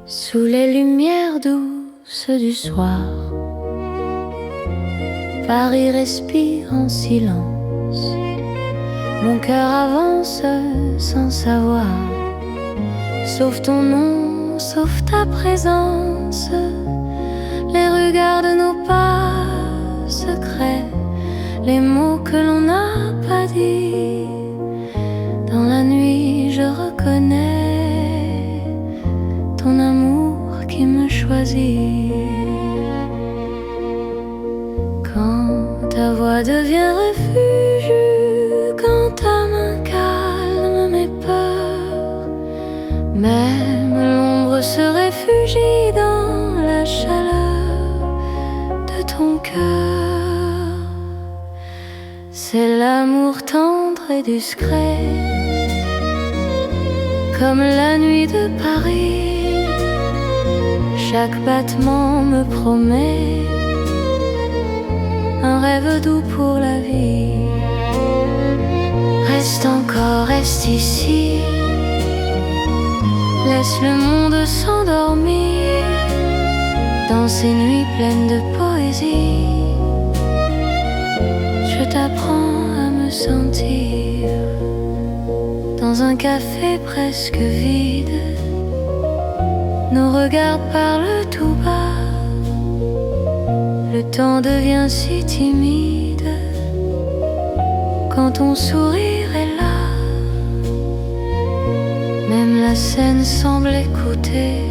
Sous les lumières douces du soir, Paris respire en silence. Mon cœur avance sans savoir, sauf ton nom, sauf ta présence. Les regards de nos pas secrets, les mots que l'on n'a pas dit. Dans la nuit je reconnais ton amour qui me choisit. Quand ta voix devient refuge, quand ta main calme mes peurs, même l'ombre se réfugie dans la chaleur de ton cœur. C'est l'amour tendre et discret, comme la nuit de Paris. Chaque battement me promet un rêve doux pour la vie. Reste encore, reste ici, laisse le monde s'endormir dans ces nuits pleines de poésie. Je t'apprends à me sentir dans un café presque vide. Nos regards parlent tout bas, le temps devient si timide quand ton sourire est là. Même la scène semble écouter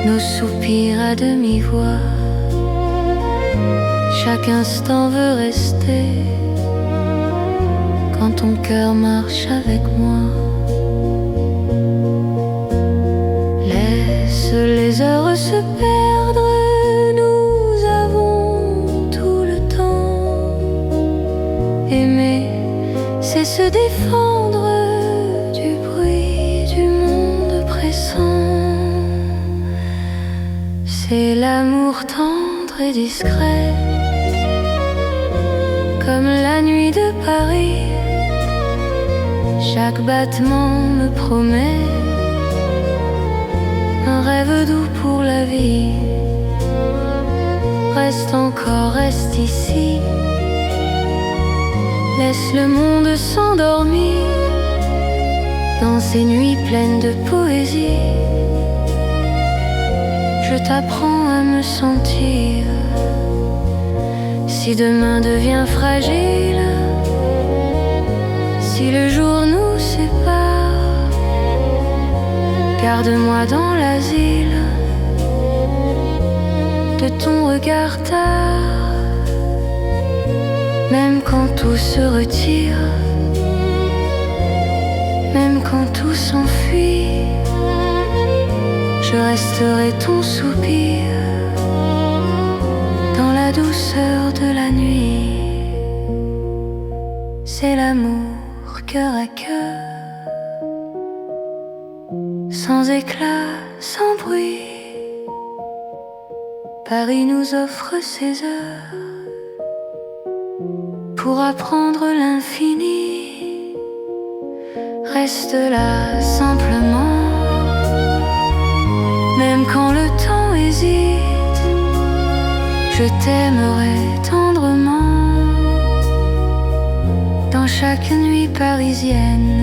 nos soupirs à demi-voix. Chaque instant veut rester quand ton cœur marche avec moi. Laisse les heures se perdre, nous avons tout le temps. Aimer, c'est se défendre du bruit du monde pressant. C'est l'amour tendre et discret, comme la nuit de Paris. Chaque battement me promet un rêve doux pour la vie. Reste encore, reste ici, laisse le monde s'endormir dans ces nuits pleines de poésie. Je t'apprends à me sentir. Si demain devient fragile, si le jour nous sépare, garde-moi dans l'asile de ton regard tard. Même quand tout se retire, même quand tout s'enfuit, je resterai ton soupir dans la douceur de la nuit. C'est l'amour cœur à cœur, sans éclat, sans bruit. Paris nous offre ses heures pour apprendre l'infini. Reste là simplement, même quand le temps hésite, je t'aimerai tendrement dans chaque nuit parisienne.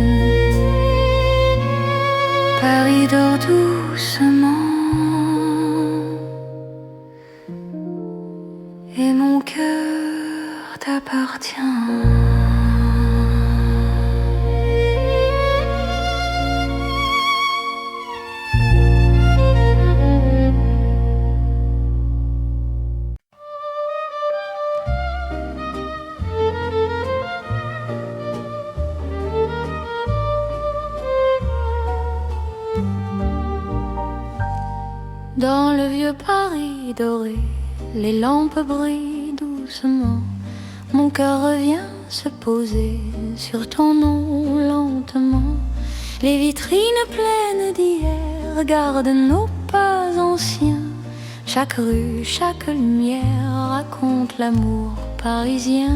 Paris dort doucement et mon cœur t'appartient. Dans le vieux Paris doré, les lampes brillent doucement. Mon cœur revient se poser sur ton nom lentement. Les vitrines pleines d'hier gardent nos pas anciens. Chaque rue, chaque lumière raconte l'amour parisien.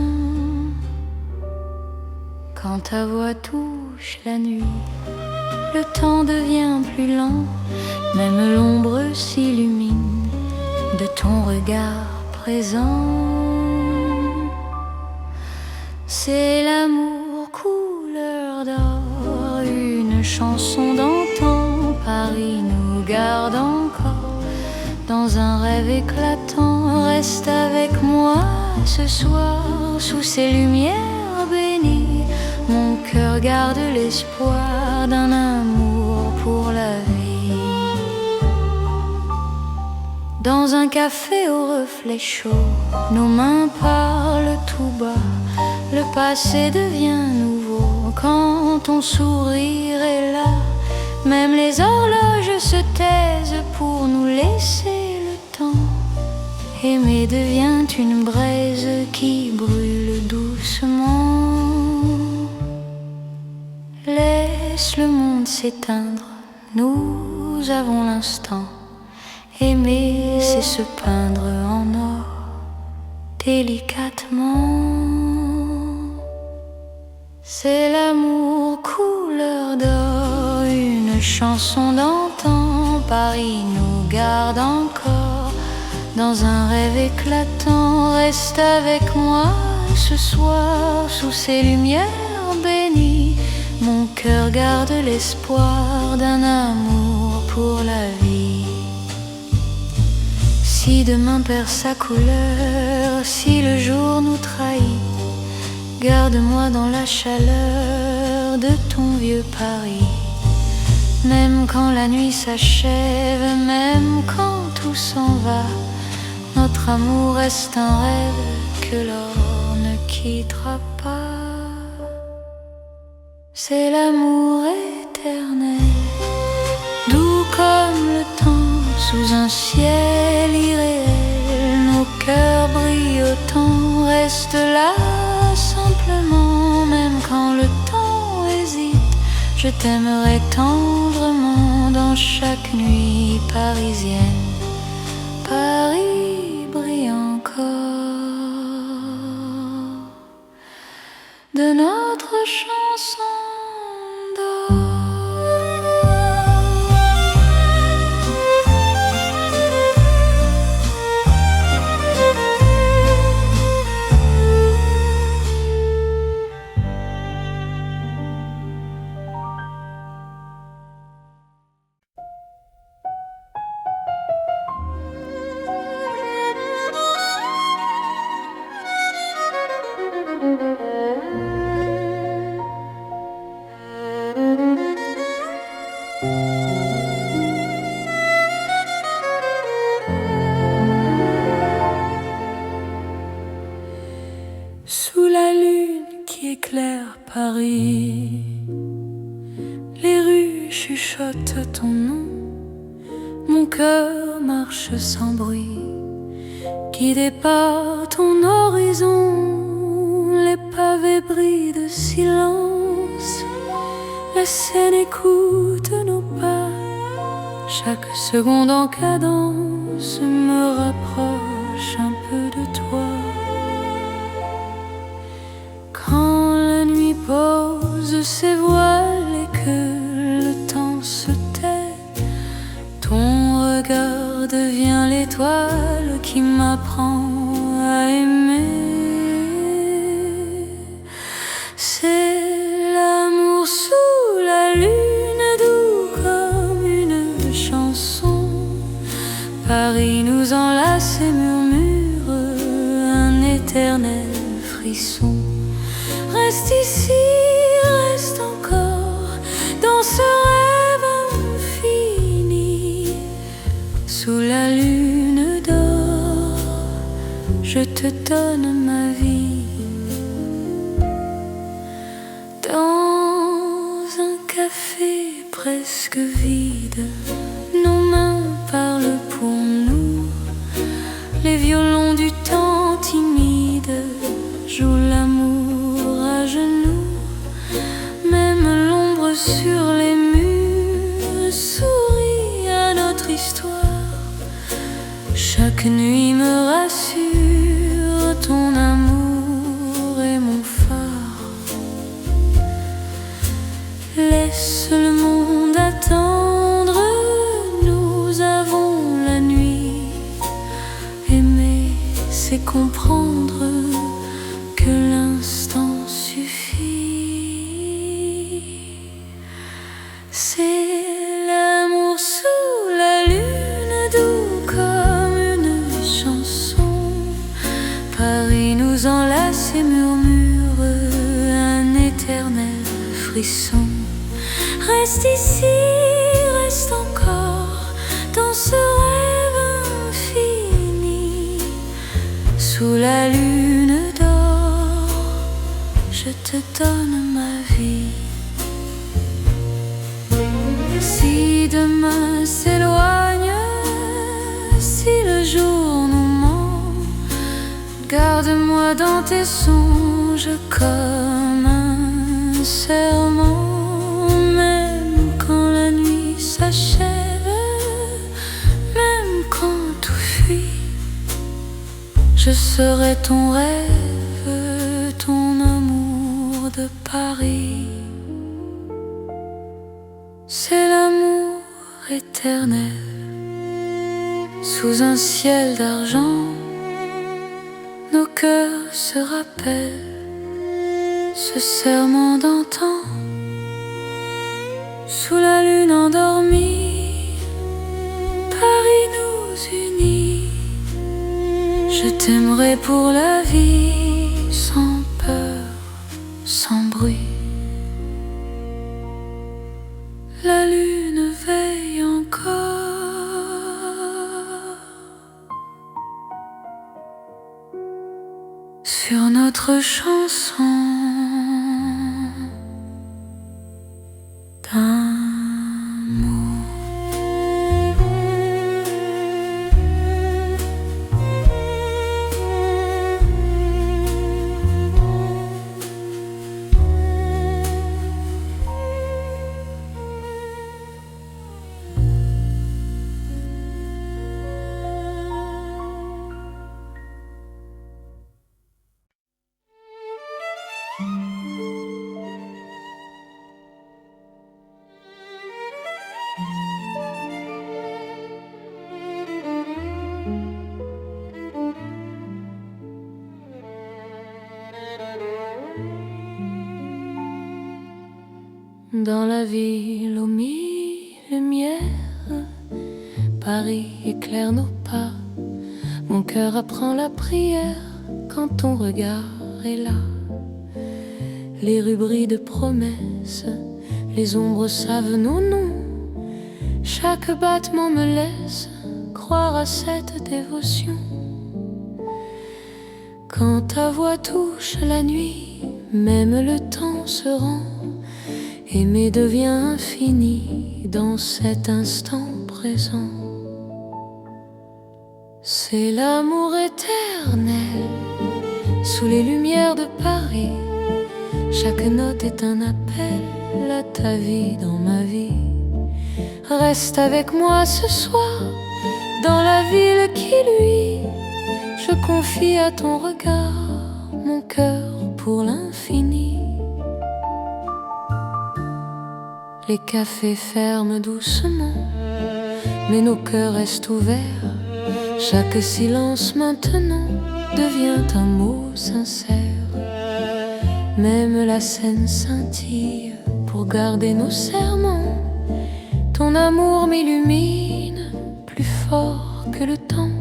Quand ta voix touche la nuit, le temps devient plus lent, même l'ombre s'illumine de ton regard présent. C'est l'amour couleur d'or, une chanson d'antan. Paris nous garde encore dans un rêve éclatant. Reste avec moi ce soir sous ces lumières bénies. Mon cœur garde l'espoir d'un amour pour la vie. Dans un café au reflet chaud, nos mains parlent tout bas. Le passé devient nouveau quand ton sourire est là. Même les horloges se taisent pour nous laisser le temps. Aimer devient une braise qui brûle doucement. Laisse le monde s'éteindre, nous avons l'instant. Aimer, c'est se peindre en or, délicatement. C'est l'amour couleur d'or, une chanson d'antan. Paris nous garde encore dans un rêve éclatant. Reste avec moi ce soir sous ces lumières bénies. Mon cœur garde l'espoir d'un amour pour la vie. Si demain perd sa couleur, si le jour nous trahit, garde-moi dans la chaleur de ton vieux Paris. Même quand la nuit s'achève, même quand tout s'en va, notre amour reste un rêve que l'or ne quittera pas. C'est l'amour éternel, doux comme le temps, sous un ciel irréel. Nos cœurs brillent autant, reste là simplement. Même quand le temps hésite, je t'aimerai tendrement. Dans chaque nuit parisienne, Paris brille encore de notre chanson d'or. Sous la lune qui éclaire Paris, les rues chuchotent ton nom. Mon cœur marche sans bruit, guidé par ton horizon. Les pavés brillent de silence, la Seine écoute nos pas. Chaque seconde en cadence me rapproche un peu de toi. Quand la nuit pose ses voiles et que le temps se tait, ton regard devient l'étoile qui m'apprend à aimer. C'est l'amour sous la lune, doux comme une chanson. Paris nous enlace et murmure un éternel frisson. Reste ici, reste encore dans ce rêve infini. Sous la lune d'or, je te donne ma vie. Dans un café presque vide, nos mains parlent pour nous. Les violons du temps timide jouent l'amour à genoux. Même l'ombre sur les murs sourit à notre histoire. Chaque nuit me rassure, ton amour est mon phare. Laisse le monde comprendre que l'instant suffit. C'est l'amour sous la lune, doux comme une chanson. Paris nous enlace et murmure un éternel frisson. Reste ici, reste encore dans ce rêve infini. Sous la lune d'or, je te donne ma vie. Si demain s'éloigne, si le jour nous ment, garde-moi dans tes songes comme un serment. Même quand la nuit s'achève, même quand tout fuit, je serai ton rêve, ton amour de Paris. C'est l'amour éternel, sous un ciel d'argent, nos cœurs se rappellent ce serment d'antan. Sous la lune endormie, Paris nous unit. Je t'aimerai pour la vie, sans peur, sans bruit. La lune veille encore sur notre chanson d'amour. Dans la ville aux mille lumières, Paris éclaire nos pas. Mon cœur apprend la prière quand ton regard est là. Les rues brillent de promesses, les ombres savent nos noms. Chaque battement me laisse croire à cette dévotion. Quand ta voix touche la nuit, même le temps se rend. Aimer devient infini dans cet instant présent. C'est l'amour éternel sous les lumières de Paris. Chaque note est un appel à ta vie dans ma vie. Reste avec moi ce soir dans la ville qui luit. Je confie à ton regard mon cœur pour l'infini. Les cafés ferment doucement, mais nos cœurs restent ouverts. Chaque silence maintenant devient un mot sincère. Même la scène scintille pour garder nos serments. Ton amour m'illumine plus fort que le temps.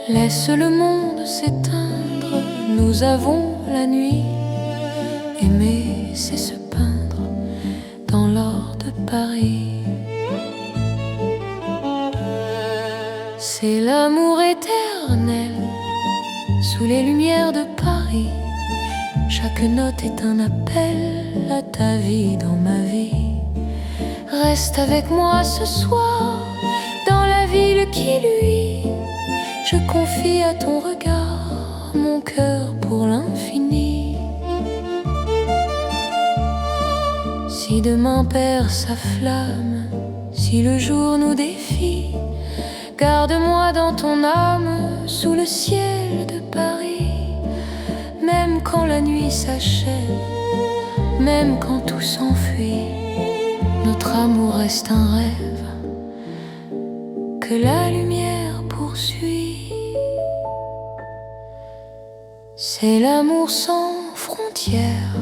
Laisse le monde s'éteindre, nous avons la nuit. Aimer, c'est se peindre dans l'or de Paris. C'est l'amour éternel sous les lumières de Paris. Chaque note est un appel à ta vie dans ma vie. Reste avec moi ce soir dans la ville qui luit. Je confie à ton regard mon cœur pour l'infini. Si demain perd sa flamme, si le jour nous défie, garde-moi dans ton âme sous le ciel de Paris. Même quand la nuit s'achève, même quand tout s'enfuit, notre amour reste un rêve que la lumière poursuit. C'est l'amour sans frontières,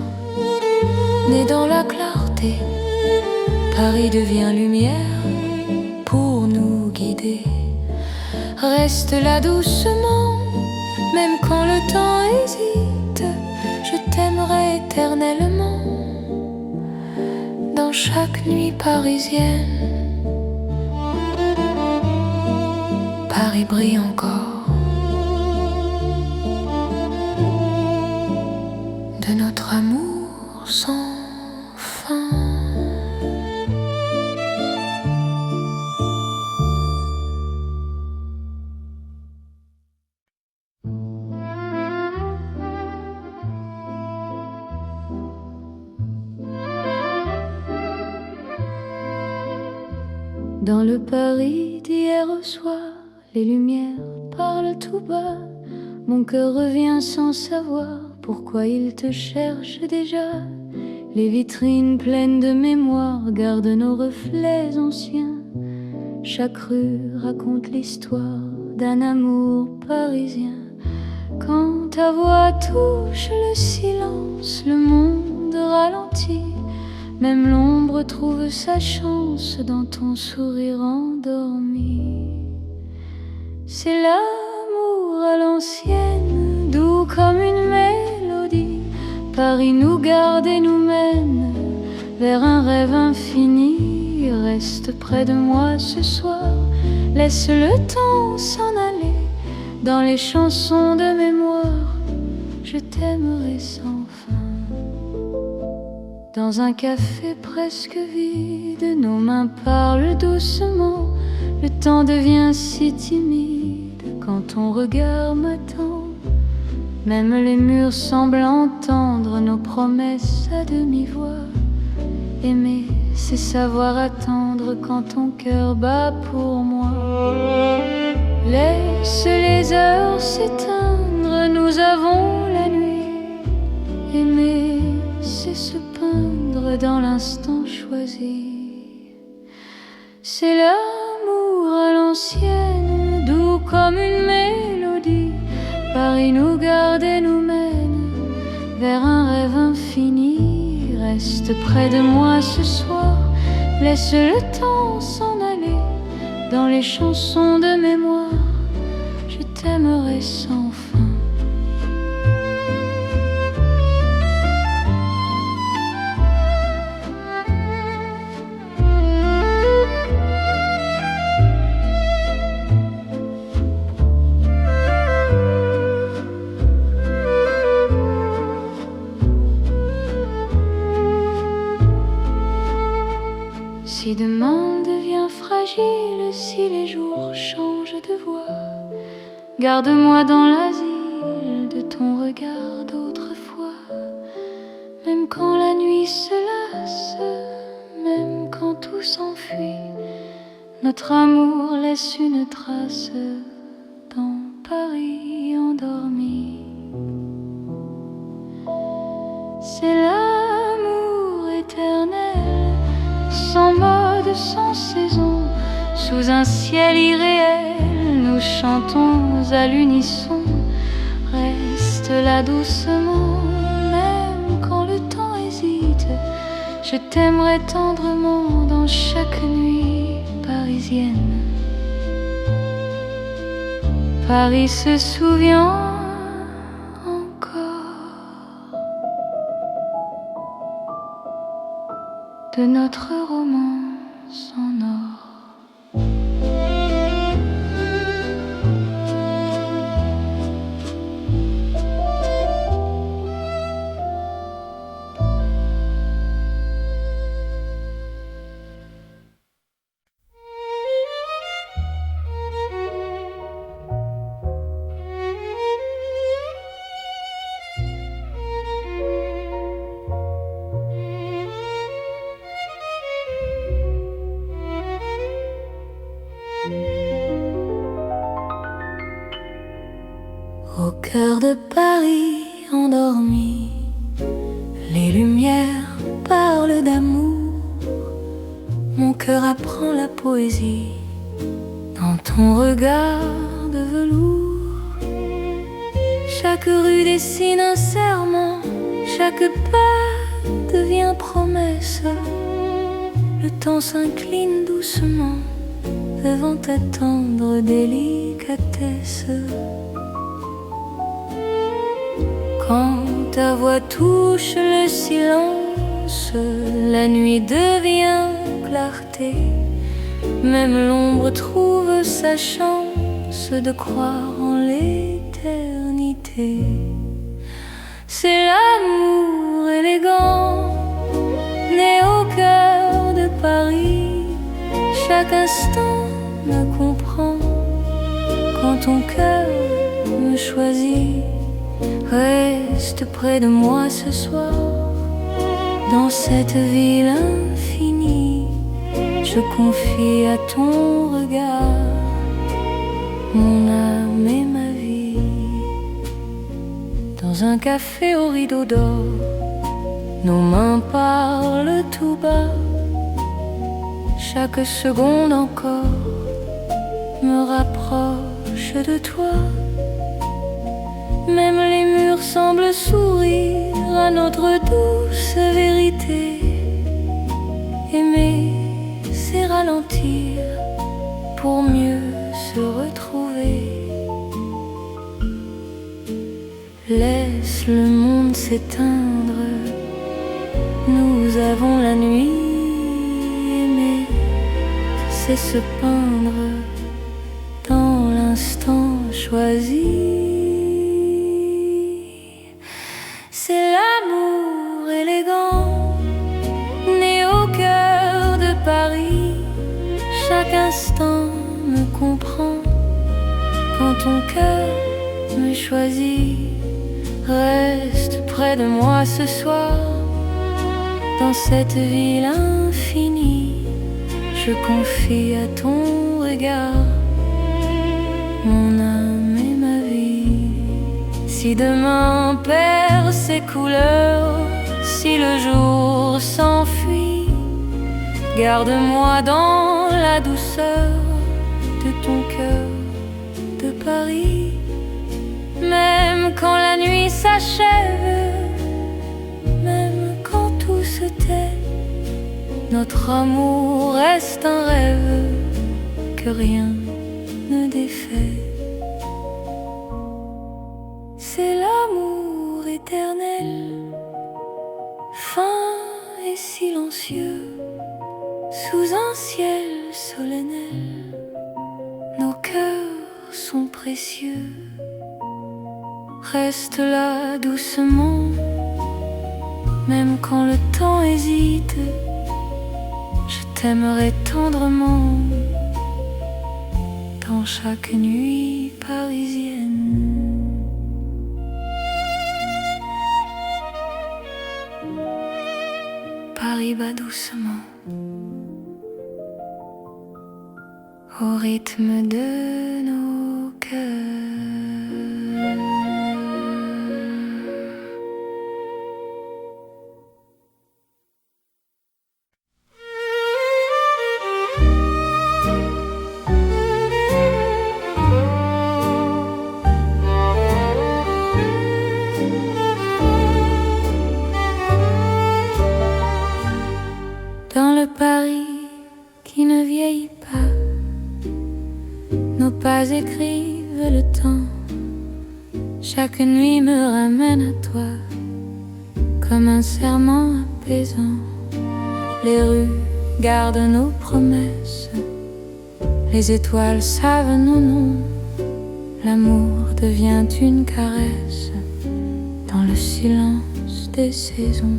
né dans la clarté. Paris devient lumière pour nous guider. Reste là doucement, même quand le temps hésite. Je t'aimerai éternellement dans chaque nuit parisienne. Paris brille encore de notre amour sans fin. Dans le Paris d'hier au soir, les lumières parlent tout bas. Mon cœur revient sans savoir pourquoi il te cherche déjà. Les vitrines pleines de mémoire gardent nos reflets anciens. Chaque rue raconte l'histoire d'un amour parisien. Quand ta voix touche le silence, le monde ralentit. Même l'ombre trouve sa chance dans ton sourire endormi. C'est l'amour à l'ancienne, doux comme une mélodie. Paris nous garde et nous mène vers un rêve infini. Reste près de moi ce soir, laisse le temps s'en aller. Dans les chansons de mémoire, je t'aimerai sans fin. Dans un café presque vide, nos mains parlent doucement. Le temps devient si timide quand ton regard m'attend. Même les murs semblent entendre nos promesses à demi-voix. Aimer, c'est savoir attendre quand ton cœur bat pour moi. Laisse les heures s'éteindre, nous avons la nuit. Aimer, c'est se peindre dans l'instant choisi. C'est l'amour à l'ancienne, doux comme une mélodie. Paris nous garde et nous mène vers un rêve infini. Reste près de moi ce soir, laisse le temps s'en aller. Dans les chansons de mémoire, je t'aimerai sans fin. Si demain devient fragile, si les jours changent de voix, garde-moi dans l'asile de ton regard d'autrefois. Même quand la nuit se lasse, même quand tout s'enfuit, notre amour laisse une trace dans Paris endormi. C'est l'amour éternel, sans mode, sans saison, sous un ciel irréel, nous chantons à l'unisson. Reste là doucement, même quand le temps hésite. Je t'aimerai tendrement dans chaque nuit parisienne. Paris se souvient encore de notre romance en or. Au cœur de Paris endormi, les lumières parlent d'amour. Mon cœur apprend la poésie dans ton regard de velours. Chaque rue dessine un serment, chaque pas devient promesse. Le temps s'incline doucement devant ta tendre délicatesse. Quand ta voix touche le silence, la nuit devient clarté. Même l'ombre trouve sa chance de croire en l'éternité. C'est l'amour élégant, né au cœur de Paris. Chaque instant me comprend quand ton cœur me choisit. Reste près de moi ce soir, dans cette ville infinie. Je confie à ton regard mon âme et ma vie. Dans un café au rideau d'or, nos mains parlent tout bas. Chaque seconde encore me rapproche de toi. Même les murs semblent sourire à notre douce vérité. Aimer, c'est ralentir pour mieux se retrouver. Laisse le monde s'éteindre, nous avons la nuit. Aimer, c'est se peindre dans l'instant choisi. C'est l'amour élégant, né au cœur de Paris. Chaque instant me comprend quand ton cœur me choisit. Reste près de moi ce soir, dans cette ville infinie. Je confie à ton regard mon âme et ma vie. Si demain perd ses couleurs, si le jour s'enfuit, garde-moi dans la douceur de ton cœur de Paris. Même quand la nuit s'achève, même quand tout se tait, notre amour reste un rêve que rien ne défait. C'est l'amour éternel, fin et silencieux, sous un ciel solennel. Nos cœurs sont précieux. Reste là doucement, même quand le temps hésite. Je t'aimerai tendrement dans chaque nuit parisienne. Paris bat doucement au rythme de nos cœurs. Dans le Paris qui ne vieillit pas, nos pas écrivent le temps. Chaque nuit me ramène à toi, comme un serment apaisant. Les rues gardent nos promesses, les étoiles savent nos noms. L'amour devient une caresse dans le silence des saisons.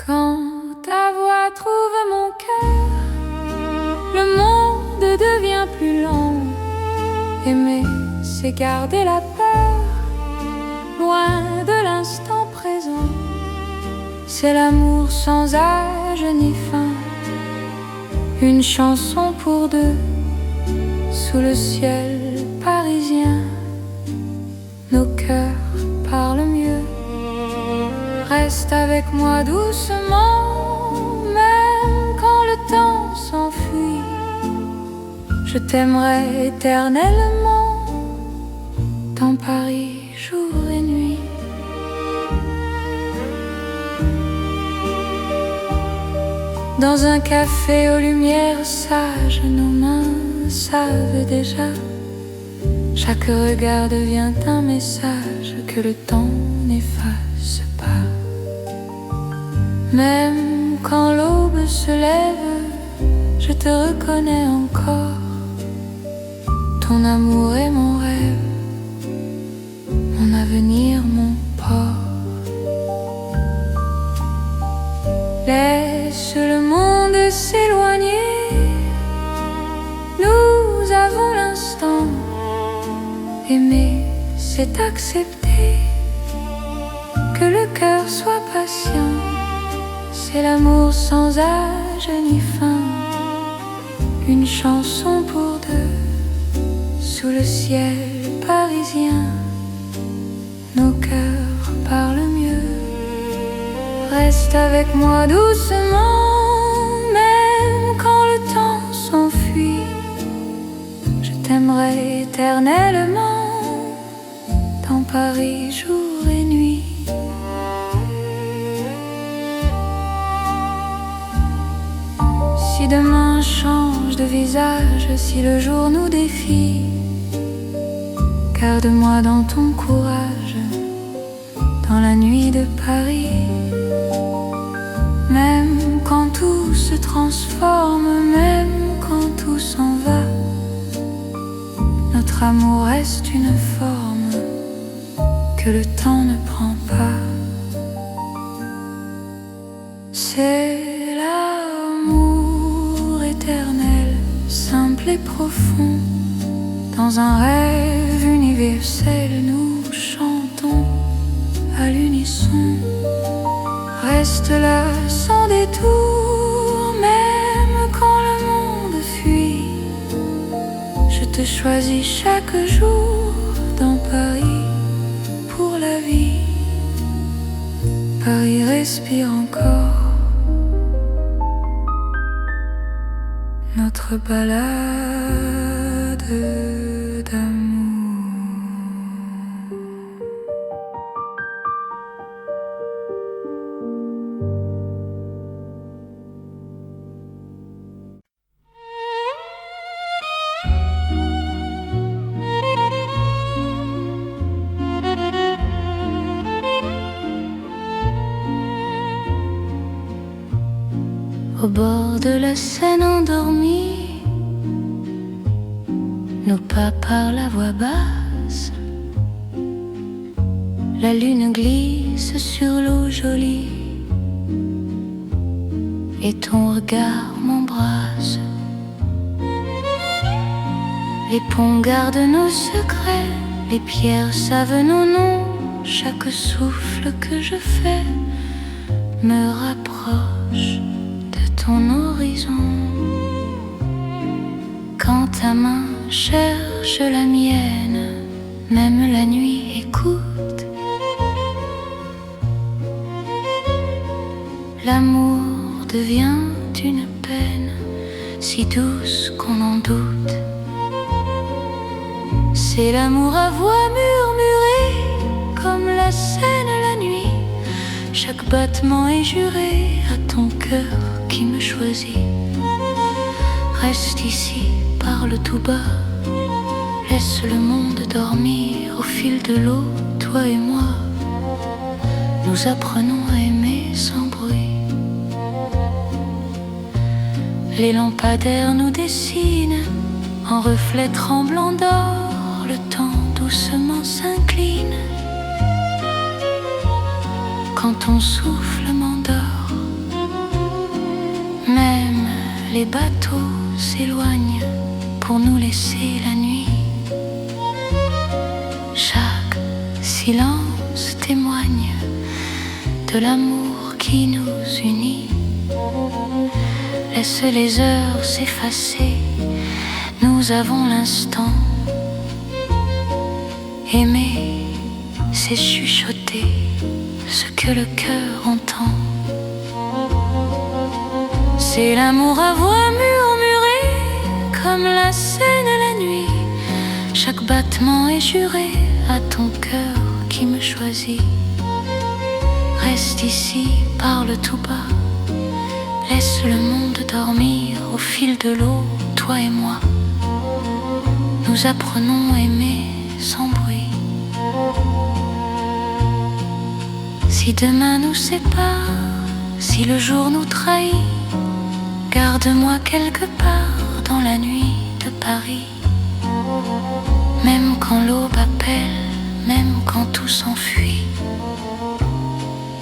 Quand ta voix trouve mon cœur, le monde devient plus lent. Aimer, c'est garder la peur, loin de l'instant présent. C'est l'amour sans âge ni fin, une chanson pour deux, sous le ciel parisien. Nos cœurs parlent mieux. Reste avec moi doucement, même quand le temps s'enfuit. je t'aimerai éternellement dans Paris jour et nuit. Dans un café aux lumières sages, nos mains savent déjà. Chaque regard devient un message que le temps n'efface pas. Même quand l'aube se lève, je te reconnais encore. Ton amour est mon rêve, mon avenir, mon port. Laisse le monde s'éloigner, nous avons l'instant. Aimer, c'est accepter que le cœur soit patient. C'est l'amour sans âge ni fin, une chanson pour deux, sous le ciel parisien. Nos cœurs parlent mieux. Reste avec moi doucement, même quand le temps s'enfuit. Je t'aimerai éternellement dans Paris jour et nuit. Si demain change de visage, si le jour nous défie, garde-moi dans ton courage, dans la nuit de Paris. Même quand tout se transforme, même quand tout s'en va, notre amour reste une forme que le temps ne prend pas. C'est l'amour éternel, simple et profond. Dans un rêve universel, nous chantons à l'unisson. Reste là sans détour, même quand le monde fuit. Je te choisis chaque jour dans Paris pour la vie. Paris respire encore notre balade d'amour. Au bord de la Seine endormie, nos pas parlent à voix basse. La lune glisse sur l'eau jolie et ton regard m'embrasse. Les ponts gardent nos secrets, les pierres savent nos noms. Chaque souffle que je fais me rapproche ton horizon. Quand ta main cherche la mienne, même la nuit écoute. L'amour devient une peine si douce qu'on en doute. C'est l'amour à voix murmurée, comme la Seine la nuit. Chaque battement est juré à ton cœur qui me choisit. Reste ici, parle tout bas, laisse le monde dormir. Au fil de l'eau, toi et moi, nous apprenons à aimer sans bruit. Les lampadaires nous dessinent en reflets tremblants d'or. Le temps doucement s'incline quand ton souffle m'endort. Même les bateaux s'éloignent pour nous laisser la nuit. Chaque silence témoigne de l'amour qui nous unit. Laisse les heures s'effacer, nous avons l'instant. Aimer, c'est chuchoter ce que le cœur entend. C'est l'amour à voix murmurée, comme la Seine et la nuit. Chaque battement est juré à ton cœur qui me choisit. Reste ici, parle tout bas, laisse le monde dormir au fil de l'eau, toi et moi. Nous apprenons à aimer sans bruit. Si demain nous sépare, si le jour nous trahit, garde-moi quelque part dans la nuit de Paris. Même quand l'aube appelle, même quand tout s'enfuit,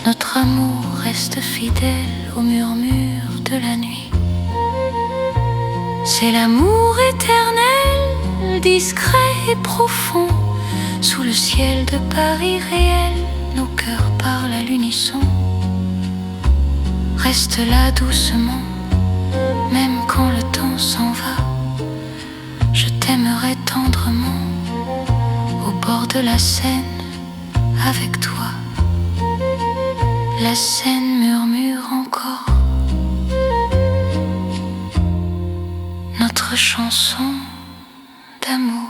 notre amour reste fidèle au murmure de la nuit. C'est l'amour éternel, discret et profond. Sous le ciel de Paris réel, nos cœurs parlent à l'unisson. Reste là doucement, même quand le temps s'en va. Je t'aimerai tendrement, au bord de la Seine, avec toi. La Seine murmure encore notre chanson d'amour.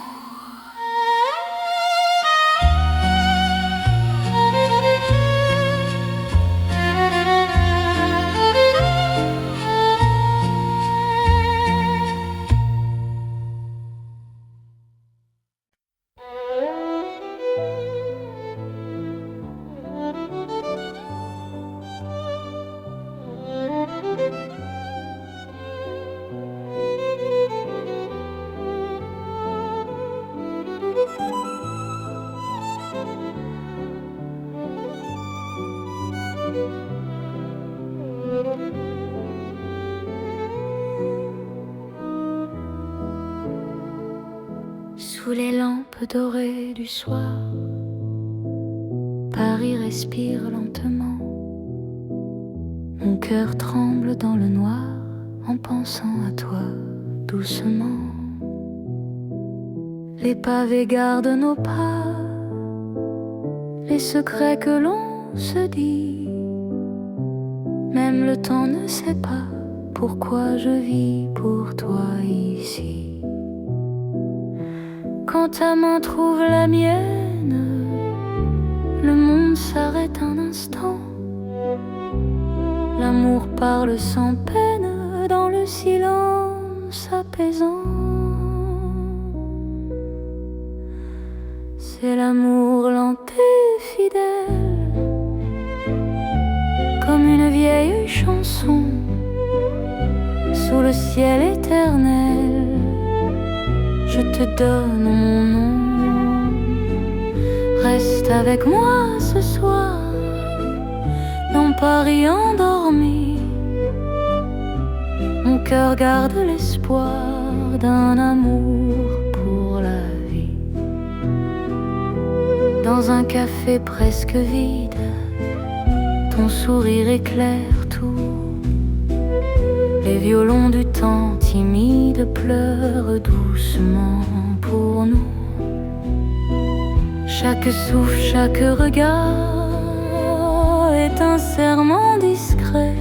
Sous les lampes dorées du soir, Paris respire lentement. Mon cœur tremble dans le noir en pensant à toi doucement. Les pavés gardent nos pas, les secrets que l'on se dit. Même le temps ne sait pas pourquoi je vis pour toi ici. Quand ta main trouve la mienne, le monde s'arrête un instant. L'amour parle sans peine dans le silence apaisant. C'est l'amour lent et fidèle, comme une vieille chanson sous le ciel éternel. Je te donne mon nom. Reste avec moi ce soir, dans Paris endormi. Mon cœur garde l'espoir d'un amour pour la vie. Dans un café presque vide, ton sourire éclaire tout. Les violons du temps timide pleurent doucement pour nous. Chaque souffle, chaque regard est un serment discret.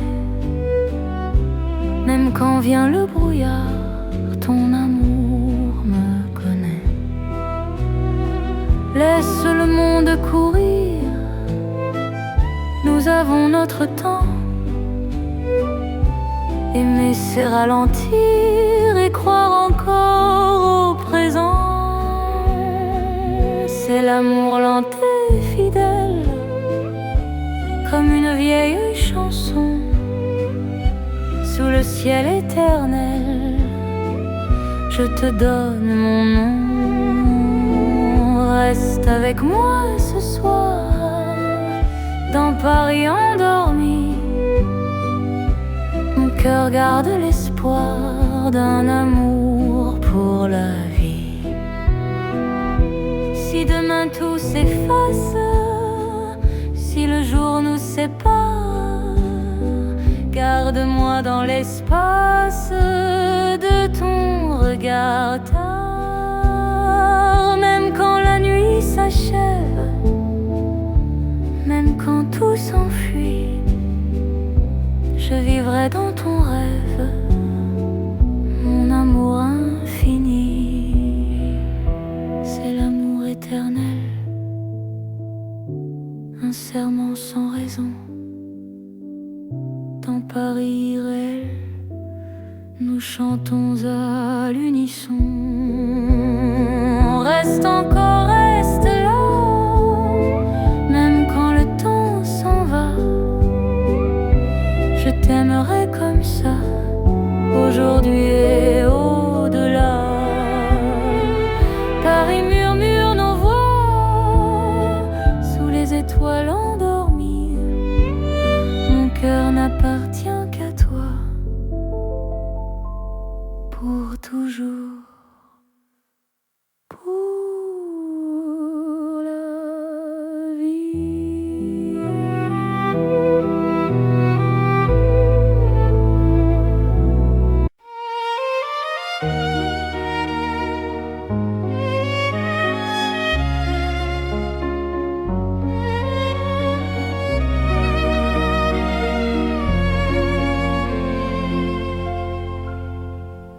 Même quand vient le brouillard, ton amour me connaît. Laisse le monde courir, nous avons notre temps. Aimer c'est ralentir et croire encore au présent. C'est l'amour lent et fidèle, comme une vieille chanson sous le ciel éternel. Je te donne mon nom. Reste avec moi ce soir, dans Paris endormi. Mon cœur garde l'espoir d'un amour pour la vie. Si demain tout s'efface, si le jour nous sépare, garde-moi dans l'espace de ton regard tard. Même quand la nuit s'achève, même quand tout s'enfuit, je vivrai dans ton rêve, mon amour infini. serments sans raison. Dans Paris réel, nous chantons à l'unisson. Reste encore, reste là, même quand le temps s'en va. Je t'aimerai comme ça, aujourd'hui et au-delà. Paris murmure nos voix sous les étoiles endormies. Mon cœur n'appartient qu'à toi, pour toujours.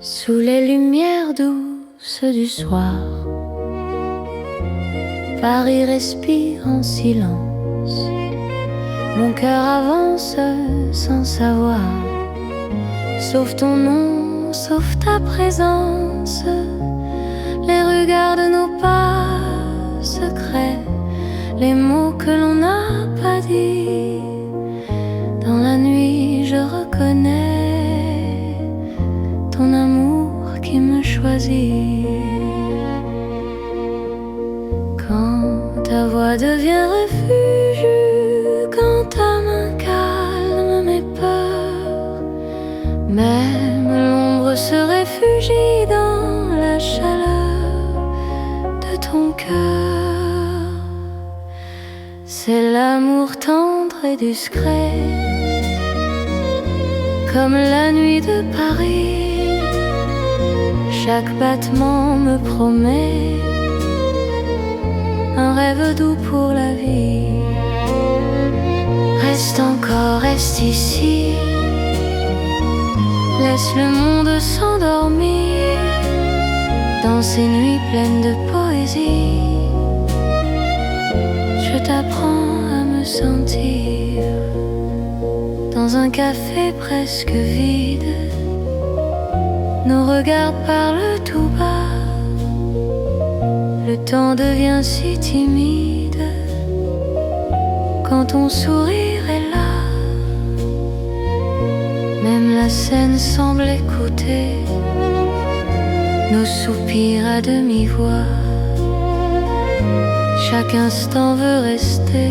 Sous les lumières douces du soir, Paris respire en silence. Mon cœur avance sans savoir, sauf ton nom, sauf ta présence. Les regards de nos pas secrets, les mots que l'on n'a pas dit. Dans la nuit je reconnais ton amour qui me choisit. Quand ta voix devient refuge, quand ta main calme mes peurs, même l'ombre se réfugie dans la chaleur de ton cœur. C'est l'amour tendre et discret, comme la nuit de Paris. Chaque battement me promet un rêve doux pour la vie. Reste encore, reste ici, laisse le monde s'endormir dans ces nuits pleines de poésie. Je t'apprends à me sentir dans un café presque vide. Nos regards parlent tout bas, le temps devient si timide quand ton sourire est là. Même la scène semble écouter nos soupirs à demi-voix. Chaque instant veut rester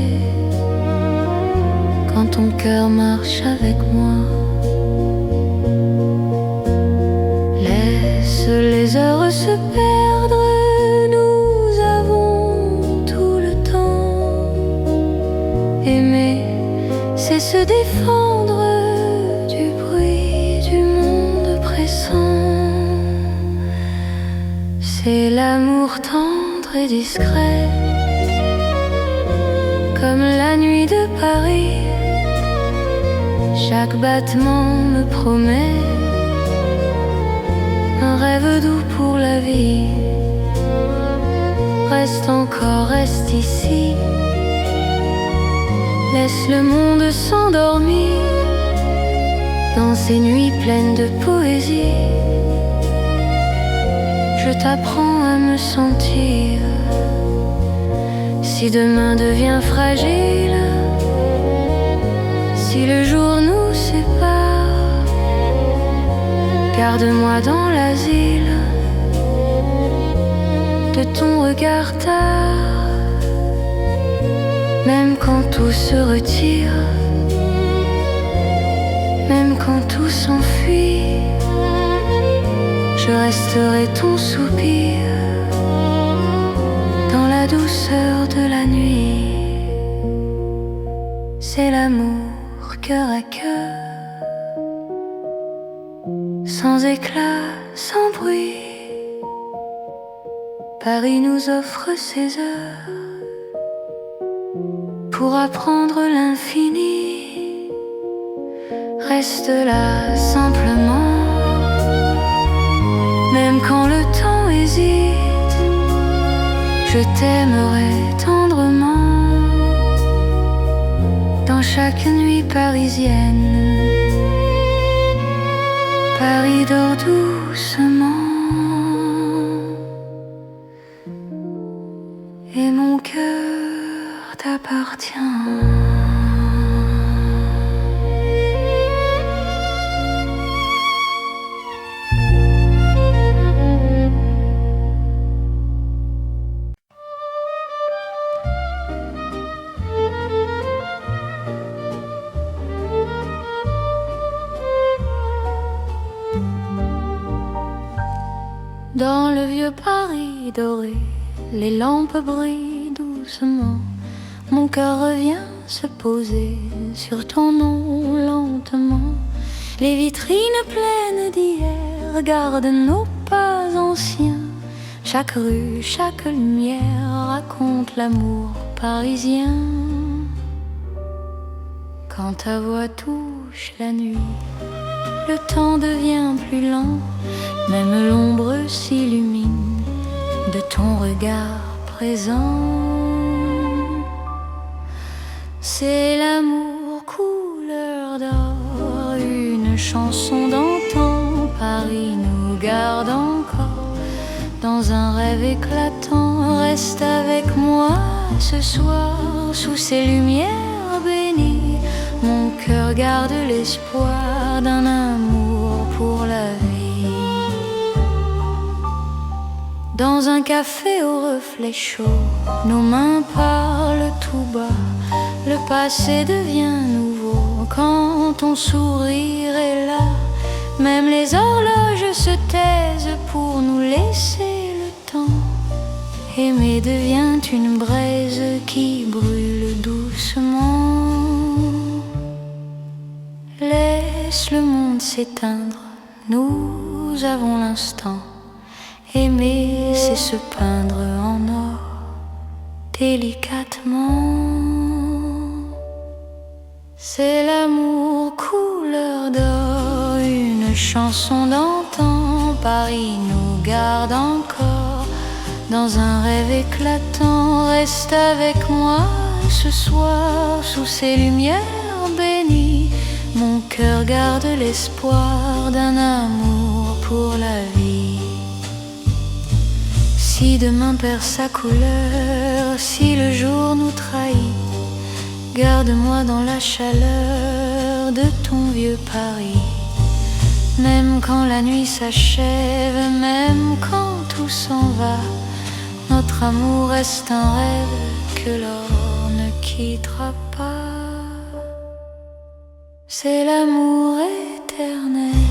quand ton cœur marche avec moi. Les heures se perdre, nous avons tout le temps. Aimer, c'est se défendre du bruit du monde pressant. C'est l'amour tendre et discret, comme la nuit de Paris. Chaque battement me promet un rêve doux pour la vie. Reste encore, reste ici, laisse le monde s'endormir dans ces nuits pleines de poésie. Je t'apprends à me sentir. Si demain devient fragile, si le jour nous sépare, garde-moi dans l'asile de ton regard tard. Même quand tout se retire, même quand tout s'enfuit, je resterai ton soupir dans la douceur de la nuit. C'est l'amour cœur à cœur, sans éclat, sans bruit. Paris nous offre ses heures pour apprendre l'infini. Reste là simplement, même quand le temps hésite. Je t'aimerai tendrement chaque nuit parisienne. Paris dort doucement et mon cœur t'appartient. Dans le vieux Paris doré, les lampes brillent doucement. Mon cœur revient se poser sur ton nom lentement. Les vitrines pleines d'hier gardent nos pas anciens. Chaque rue, chaque lumière raconte l'amour parisien. Quand ta voix touche la nuit, le temps devient plus lent. Même l'ombre s'illumine de ton regard présent. C'est l'amour couleur d'or, une chanson d'antan. Paris nous garde encore dans un rêve éclatant. Reste avec moi ce soir sous ces lumières bénies. Mon cœur garde l'espoir d'un amour pour la vie. Dans un café au reflet chaud, nos mains parlent tout bas. Le passé devient nouveau quand ton sourire est là. Même les horloges se taisent pour nous laisser le temps. Aimer devient une braise qui brûle doucement. Laisse le monde s'éteindre, nous avons l'instant. Aimer, c'est se peindre en or, délicatement. C'est l'amour couleur d'or, une chanson d'antan. Paris nous garde encore dans un rêve éclatant. Reste avec moi ce soir sous ces lumières bénies. Mon cœur garde l'espoir d'un amour pour la vie. Si demain perd sa couleur, si le jour nous trahit, garde-moi dans la chaleur de ton vieux Paris. Même quand la nuit s'achève, même quand tout s'en va, notre amour reste un rêve que l'or ne quittera pas. C'est l'amour éternel,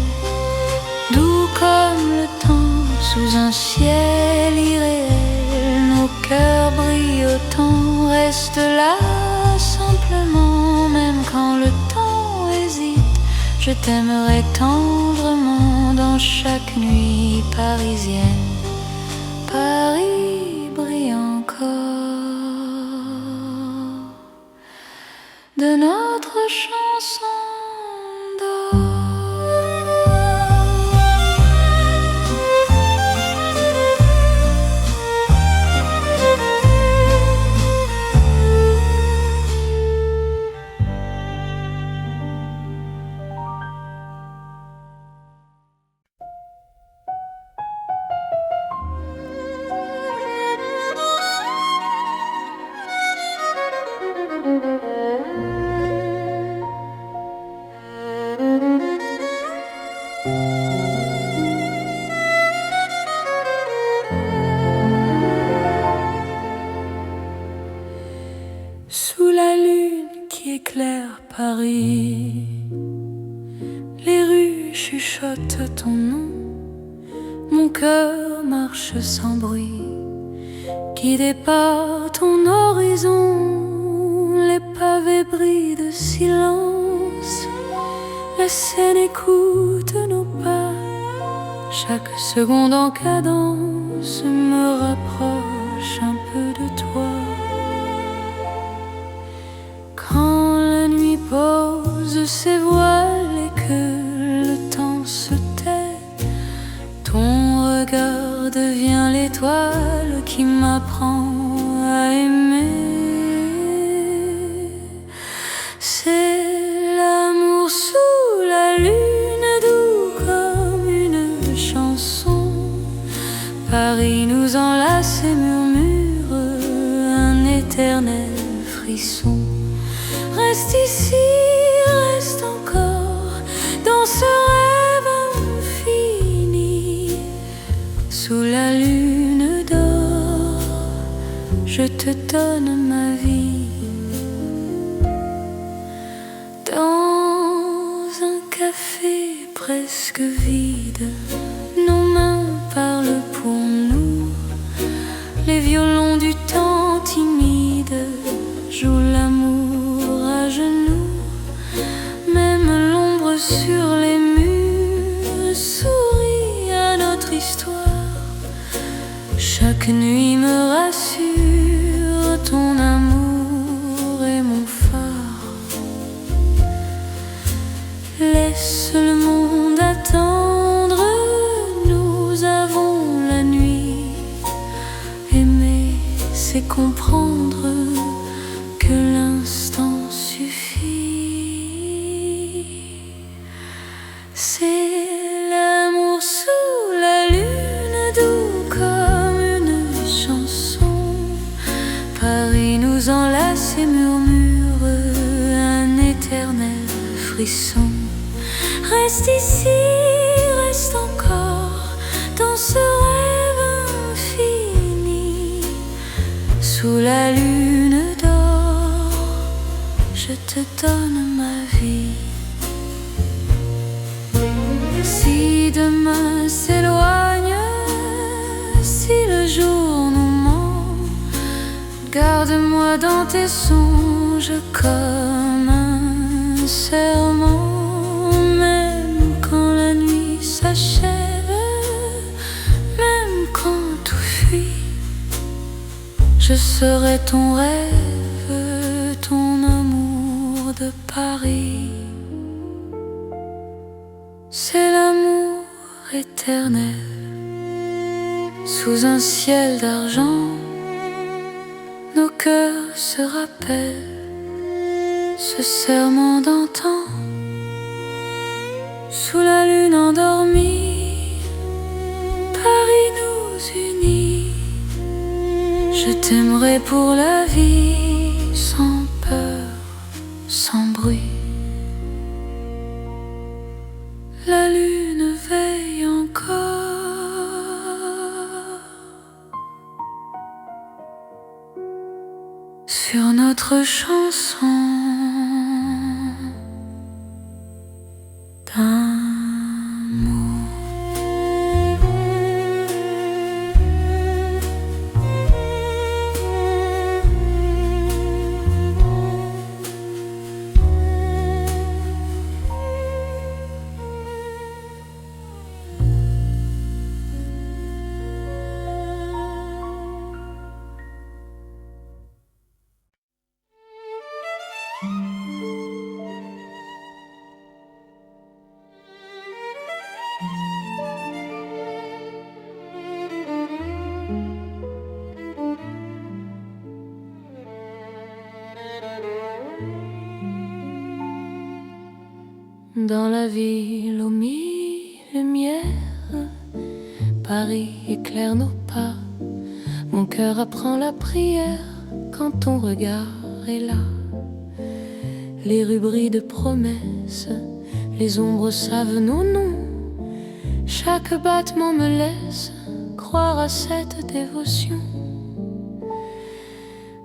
doux comme le temps, sous un ciel irréel. Nos cœurs brillent autant, reste là simplement. Même quand le temps hésite, je t'aimerai tendrement. Dans chaque nuit parisienne, Paris brille encore de notre chanson d'or. Sous la lune qui éclaire Paris, les rues chuchotent ton nom. Mon cœur marche sans bruit, guidé par ton horizon. Les pavés brillent de silence, la Seine écoute nos pas. Chaque seconde en cadence me rapproche un peu de toi. Quand la nuit pose ses voiles et que le temps se tait, ton regard devient l'étoile qui m'apprend à aimer. C'est enlacés murmure un éternel frisson. Reste ici, reste encore dans ce rêve infini. Sous la lune d'or, je te donne ma vie. Dans un café presque vide, nos mains parlent pour nous. Les violons du temps timide jouent l'amour à genoux. Même l'ombre sur les murs sourit à notre histoire. Chaque nuit me rassure, ton amour est mon phare. Laisse le monde attendre, nous avons la nuit. Aimer, c'est comprendre que l'instant suffit. C'est l'amour sous la lune, doux comme une chanson. Paris nous enlace et murmure un éternel frisson. Reste ici, reste encore dans ce rêve infini. Sous la lune d'or, je te donne ma vie. Si demain s'éloigne, si le jour nous ment, garde-moi dans tes songes comme un serment. Même quand la nuit s'achève, même quand tout fuit, je serai ton rêve, ton amour de Paris. C'est l'amour éternel, sous un ciel d'argent. Nos cœurs se rappellent ce serment d'antan. Sous la lune endormie, Paris nous unit. Je t'aimerai pour la vie, sans peur, sans bruit. La lune veille encore sur notre chanson d'amour. Dans la ville aux mille lumières, Paris éclaire nos pas. Mon cœur apprend la prière quand ton regard est là. Les rues brillent de promesses, les ombres savent nos noms. Chaque battement me laisse croire à cette dévotion.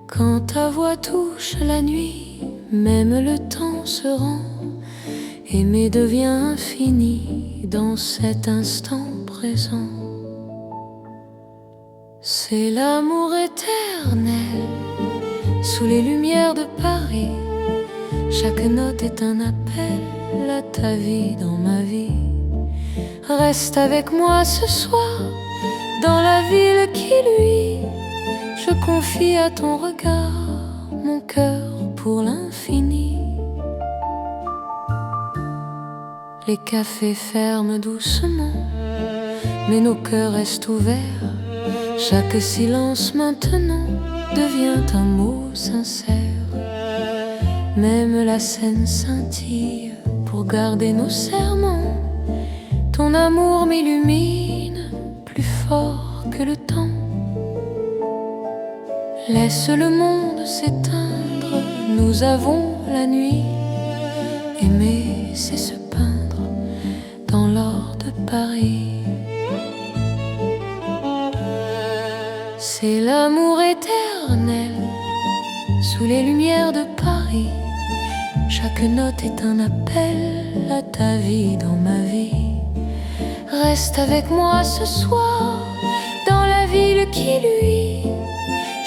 Quand ta voix touche la nuit, même le temps se rend. Aimer devient infini dans cet instant présent. C'est l'amour éternel sous les lumières de Paris. Chaque note est un appel à ta vie dans ma vie. Reste avec moi ce soir dans la ville qui luit. Je confie à ton regard mon cœur pour l'infini. Les cafés ferment doucement, mais nos cœurs restent ouverts. Chaque silence maintenant devient un mot sincère. Même la scène scintille pour garder nos serments. Ton amour m'illumine plus fort que le temps. Laisse le monde s'éteindre, nous avons la nuit. Aimer, c'est se peindre dans l'or de Paris. C'est l'amour éternel sous les lumières de Paris. Chaque note est un appel à ta vie dans ma vie. Reste avec moi ce soir dans la ville qui luit.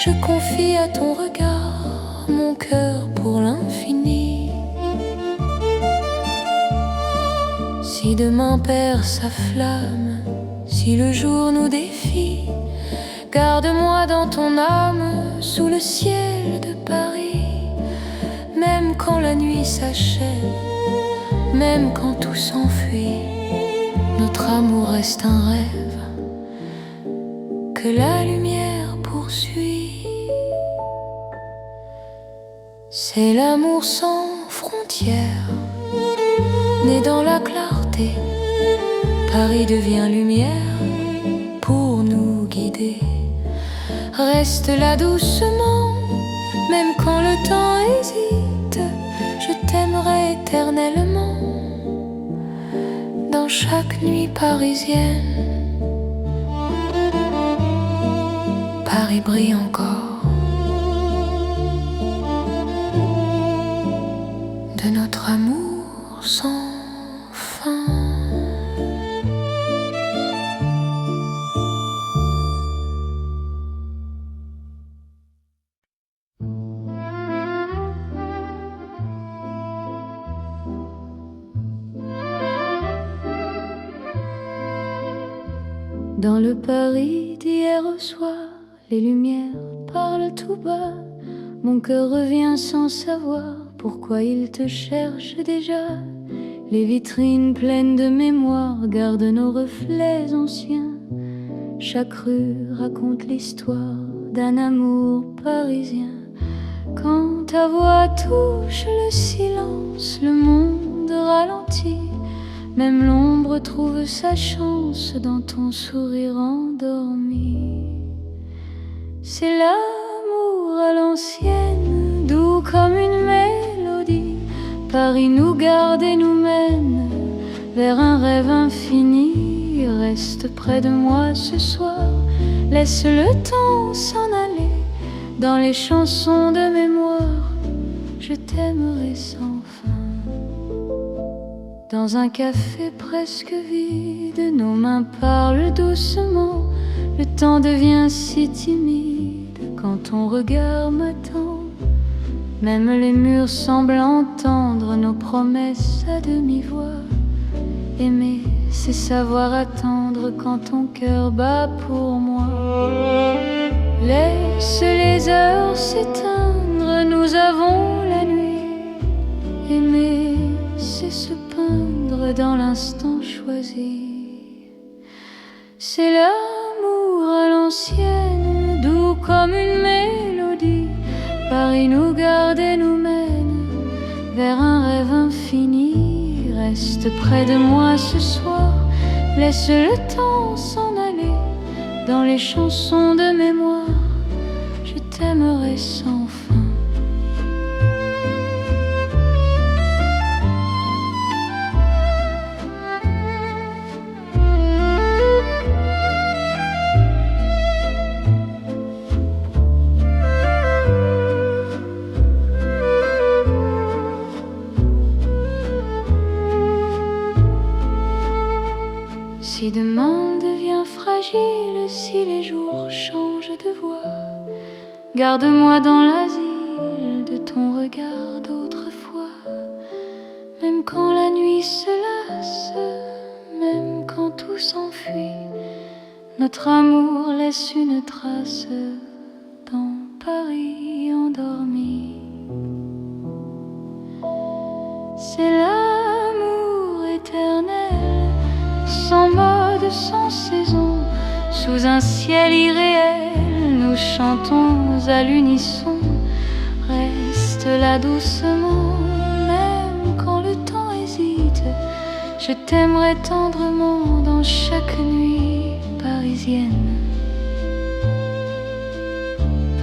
Je confie à ton regard mon cœur pour l'infini. Si demain perd sa flamme, si le jour nous défie, garde-moi dans ton âme sous le ciel de Paris. Même quand la nuit s'achève, même quand tout s'enfuit, notre amour reste un rêve que la lumière poursuit. C'est l'amour sans frontières, né dans la clarté. Paris devient lumière pour nous guider. Reste là doucement, même quand le temps hésite. Je t'aimerai éternellement dans chaque nuit parisienne. Paris brille encore de notre amour sans fin. Dans le Paris d'hier au soir, les lumières parlent tout bas. Mon cœur revient sans savoir pourquoi il te cherche déjà. Les vitrines pleines de mémoire gardent nos reflets anciens. Chaque rue raconte l'histoire d'un amour parisien. Quand ta voix touche le silence, le monde ralentit. Même l'ombre trouve sa chance dans ton sourire endormi. C'est l'amour à l'ancienne, doux comme une mélodie. Paris nous garde et nous mène vers un rêve infini. Reste près de moi ce soir, laisse le temps s'en aller. Dans les chansons de mémoire, je t'aimerai sans fin. Dans un café presque vide, nos mains parlent doucement. Le temps devient si timide quand ton regard m'attend. Même les murs semblent entendre nos promesses à demi-voix. Aimer, c'est savoir attendre quand ton cœur bat pour moi. Laisse les heures s'éteindre, nous avons la nuit. Aimer, c'est se peindre dans l'instant choisi. C'est l'amour à l'ancienne, doux comme une mélodie. Paris nous garde et nous mène vers un rêve infini. Reste près de moi ce soir, laisse le temps s'en aller. Dans les chansons de mémoire, je t'aimerai sans fin. Si demain devient fragile, si les jours changent de voix, garde-moi dans l'asile de ton regard d'autrefois. Même quand la nuit se lasse, même quand tout s'enfuit, notre amour laisse une trace dans Paris endormi. C'est l'amour éternel, sans mode, sans saison, sous un ciel irréel, nous chantons à l'unisson. Reste là doucement, même quand le temps hésite. Je t'aimerai tendrement dans chaque nuit parisienne.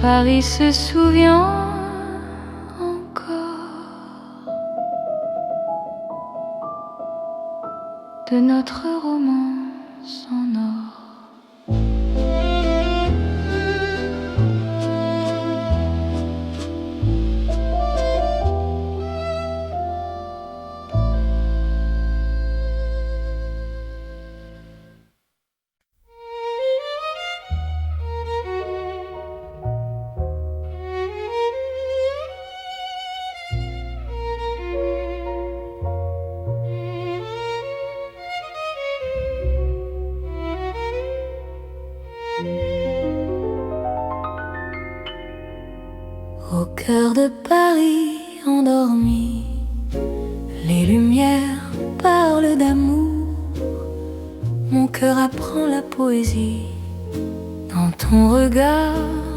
Paris se souvient encore de notre romance en or. Au cœur de Paris endormi, les lumières parlent d'amour. Mon cœur apprend la poésie dans ton regard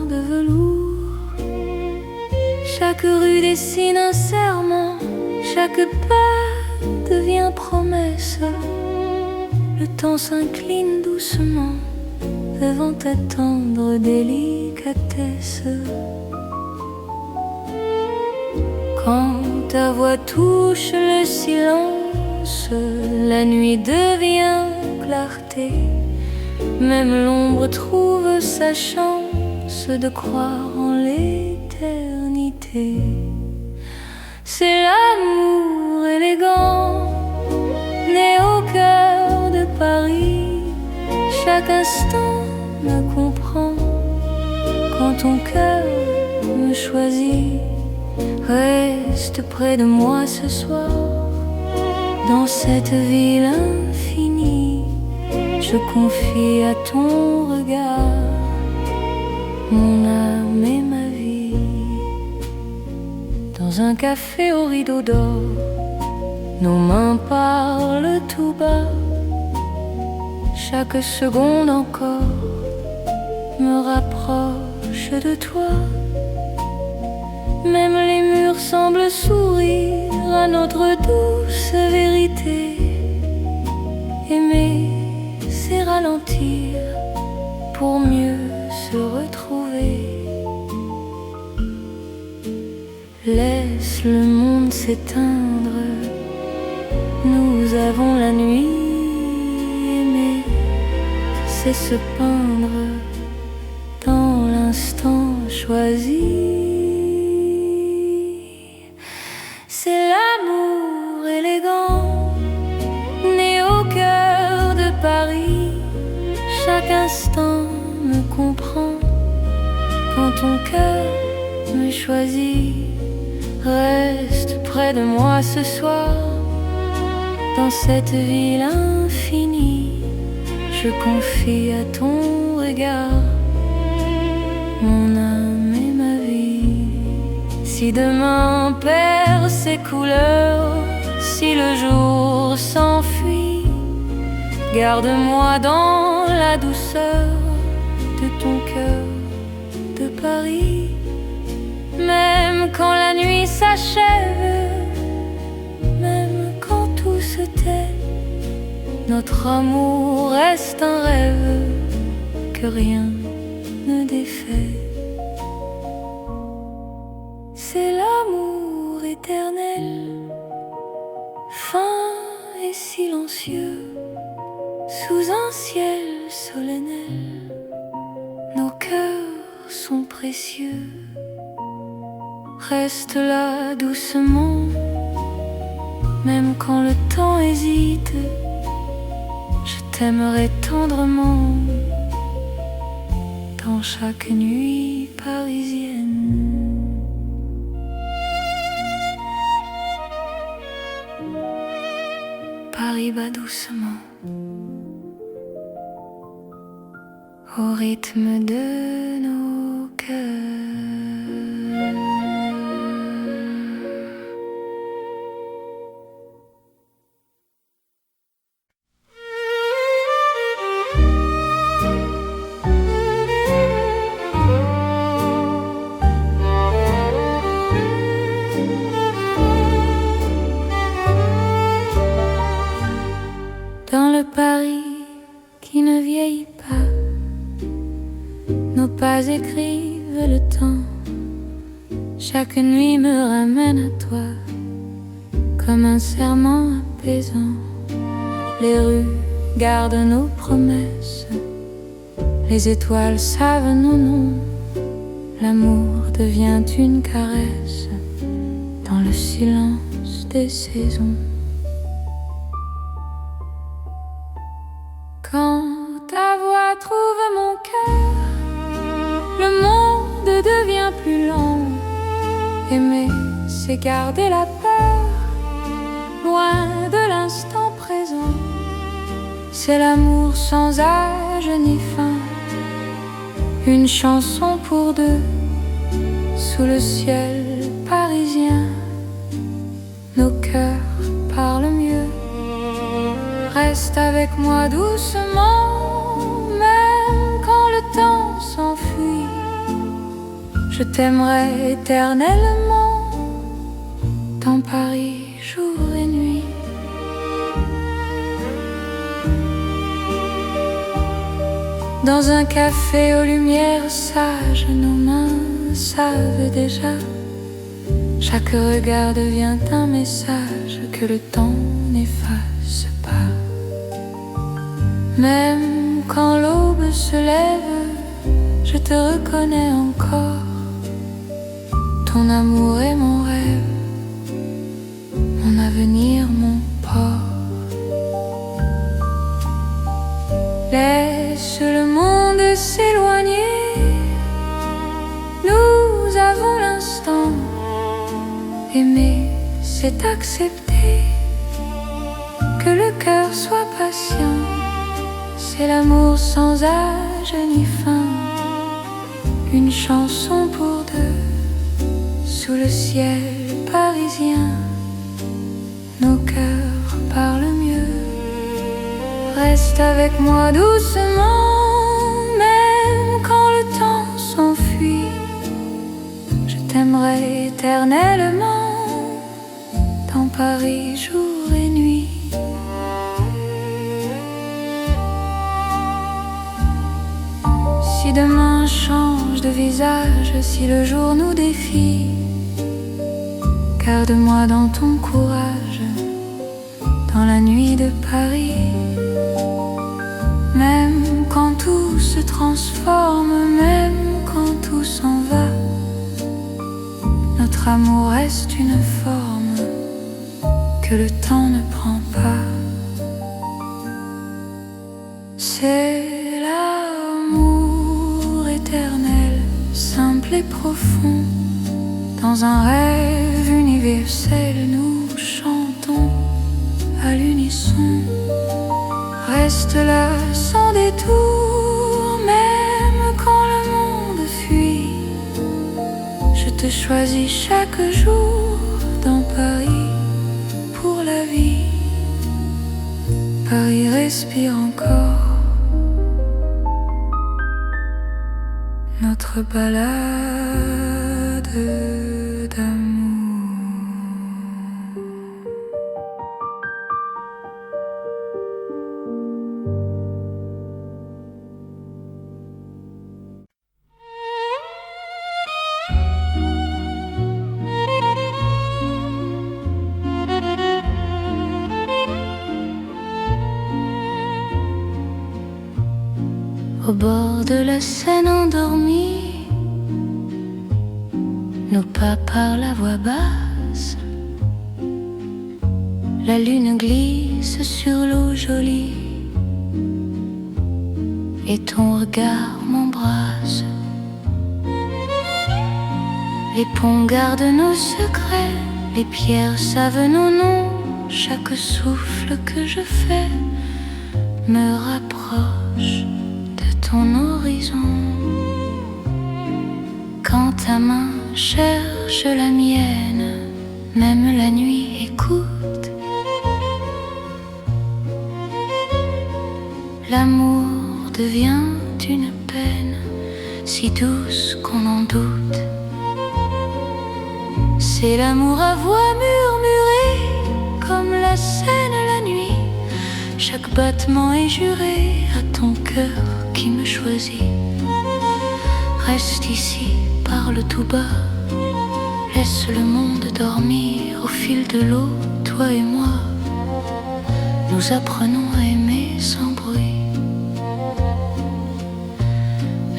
de velours. Chaque rue dessine un serment, chaque pas devient promesse. Le temps s'incline doucement devant ta tendre délicatesse. Quand ta voix touche le silence, la nuit devient clarté. Même l'ombre trouve sa chance de croire en l'éternité. C'est l'amour élégant, né au cœur de Paris. Chaque instant me comprend quand ton cœur me choisit. Reste près de moi ce soir, dans cette ville infinie. Je confie à ton regard mon âme et ma vie. Dans un café au rideau d'or, nos mains parlent tout bas. Chaque seconde encore me rapproche de toi. Même les murs semblent sourire à notre douce vérité. Aimer, c'est ralentir pour mieux se retrouver. Laisse le monde s'éteindre, nous avons la nuit. Aimer, c'est se peindre dans l'instant choisi. C'est l'amour élégant, né au cœur de Paris. Chaque instant me comprend quand ton cœur me choisit. Reste près de moi ce soir, dans cette ville infinie. Je confie à ton regard mon âme et ma vie. Si demain perd ses couleurs, si le jour s'enfuit, garde-moi dans la douceur de ton cœur de Paris. Même quand la nuit s'achève, même quand tout se tait, notre amour reste un rêve que rien ne défait. C'est l'amour éternel, fin et silencieux, sous un ciel solennel. Nos cœurs sont précieux. Reste là doucement, même quand le temps hésite. Je t'aimerai tendrement dans chaque nuit parisienne. Paris bat doucement au rythme de nos cœurs. Dans le Paris qui ne vieillit pas, nos pas écrivent le temps. Chaque nuit me ramène à toi, comme un serment apaisant. Les rues gardent nos promesses, les étoiles savent nos noms. L'amour devient une caresse dans le silence des saisons. Quand ta voix trouve mon cœur, le monde devient plus long. Aimer, c'est garder la peur, loin de l'instant présent. C'est l'amour sans âge ni fin, une chanson pour deux, sous le ciel parisien. Nos cœurs parlent mieux. Reste avec moi doucement, même quand le temps s'enfuit. Je t'aimerai éternellement, dans Paris, jour et nuit. Dans un café aux lumières sages, nos mains savent déjà. Chaque regard devient un message que le temps n'efface pas. Même quand l'aube se lève, je te reconnais encore. Ton amour est mon rêve, mon avenir, mon port. Laisse le monde s'éloigner, nous avons l'instant. Aimer, c'est accepter que le cœur soit patient. C'est l'amour sans âge ni fin, une chanson pour deux, sous le ciel parisien. Nos cœurs parlent mieux. Reste avec moi doucement, même quand le temps s'enfuit. Je t'aimerai éternellement, dans Paris jour et nuit. Si demain change de visage, si le jour nous défie, garde-moi dans ton courage, dans la nuit de Paris. Même quand tout se transforme, même quand tout s'en va, notre amour reste une forme que le temps ne prend pas. C'est l'amour éternel, simple et profond. Dans un rêve universel, nous chantons à l'unisson. Reste là sans détour, même quand le monde fuit. Je te choisis chaque jour dans Paris pour la vie. Paris respire encore notre balade d'amour. Au bord de la Seine endormie, nos pas parlent à voix basse. La lune glisse sur l'eau jolie et ton regard m'embrasse. Les ponts gardent nos secrets, les pierres savent nos noms. Chaque souffle que je fais me rapproche ton horizon. Quand ta main cherche la mienne, même la nuit écoute. L'amour devient une peine si douce qu'on en doute. C'est l'amour à voix murmurée, comme la Seine la nuit. Chaque battement est juré à ton cœur qui me choisit. Reste ici, parle tout bas. Laisse le monde dormir au fil de l'eau, toi et moi. Nous apprenons à aimer sans bruit.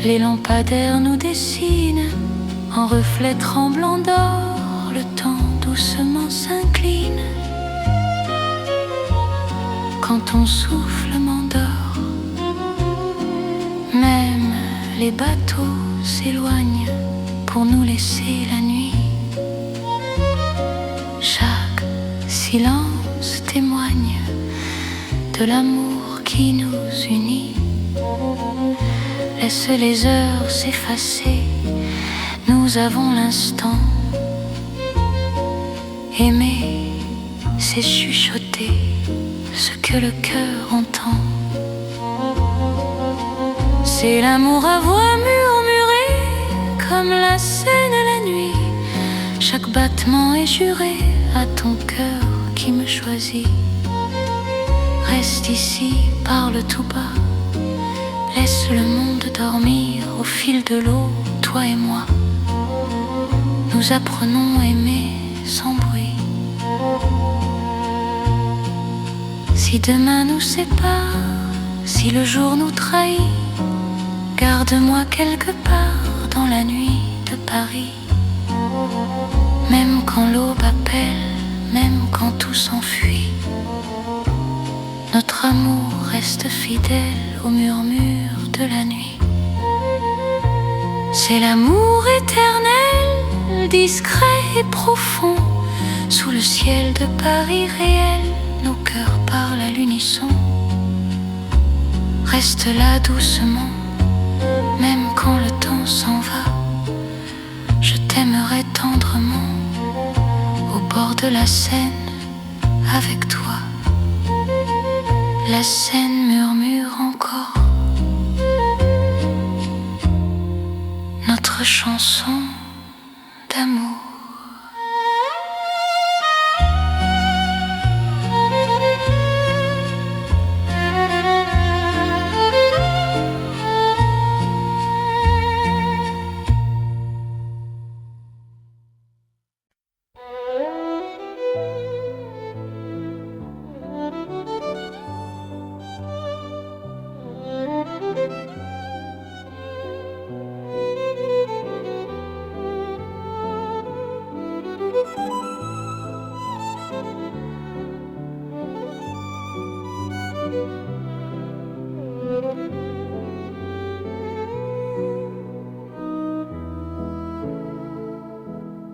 Les lampadaires nous dessinent en reflets tremblants d'or. Le temps doucement s'incline. Quand ton souffle m'endort, même les bateaux s'éloignent pour nous laisser la nuit. Chaque silence témoigne de l'amour qui nous unit. Laisse les heures s'effacer, nous avons l'instant. Aimer, c'est chuchoter ce que le cœur entend. C'est l'amour à voix murmurée, comme la Seine la nuit. Chaque battement est juré à ton cœur qui me choisit. Reste ici, parle tout bas. Laisse le monde dormir au fil de l'eau, toi et moi. Nous apprenons à aimer sans bruit. Si demain nous sépare, si le jour nous trahit, garde-moi quelque part dans la nuit de Paris. Même quand l'aube appelle, même quand tout s'enfuit, notre amour reste fidèle au murmure de la nuit. C'est l'amour éternel, discret et profond. Sous le ciel de Paris réel, nos cœurs parlent à l'unisson. Reste là doucement, même quand le temps s'en va. Je t'aimerai tendrement, au bord de la Seine, avec toi. La Seine murmure encore notre chanson d'amour.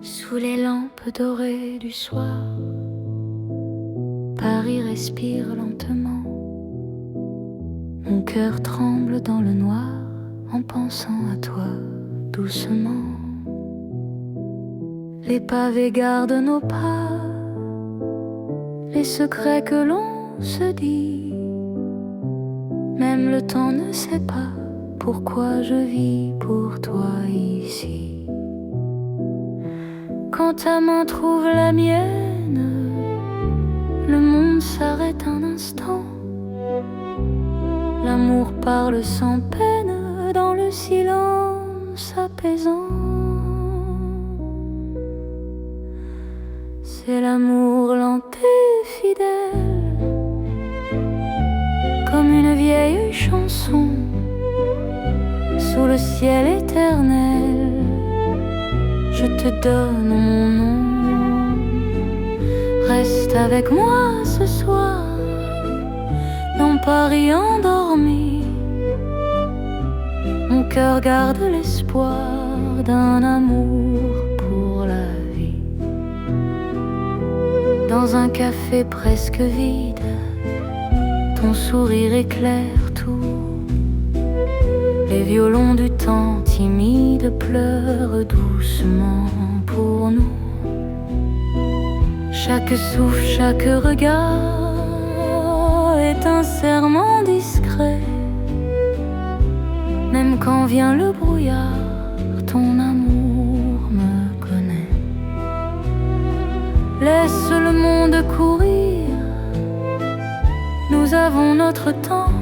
Sous les lampes dorées du soir, Paris respire lentement. Mon cœur tremble dans le noir en pensant à toi doucement. Les pavés gardent nos pas, les secrets que l'on se dit. Même le temps ne sait pas pourquoi je vis pour toi ici. Quand ta main trouve la mienne, le monde s'arrête un instant. L'amour parle sans peine dans le silence apaisant. C'est l'amour lent et fidèle, comme une vieille chanson sous le ciel éternel. Je te donne mon nom. Reste avec moi ce soir dans Paris endormi. Mon cœur garde l'espoir d'un amour pour la vie. Dans un café presque vide, ton sourire éclaire tout. Les violons du temps timide pleurent doucement pour nous. Chaque souffle, chaque regard est un serment discret. Même quand vient le brouillard, ton amour me connaît. Laisse le monde courir, nous avons notre temps.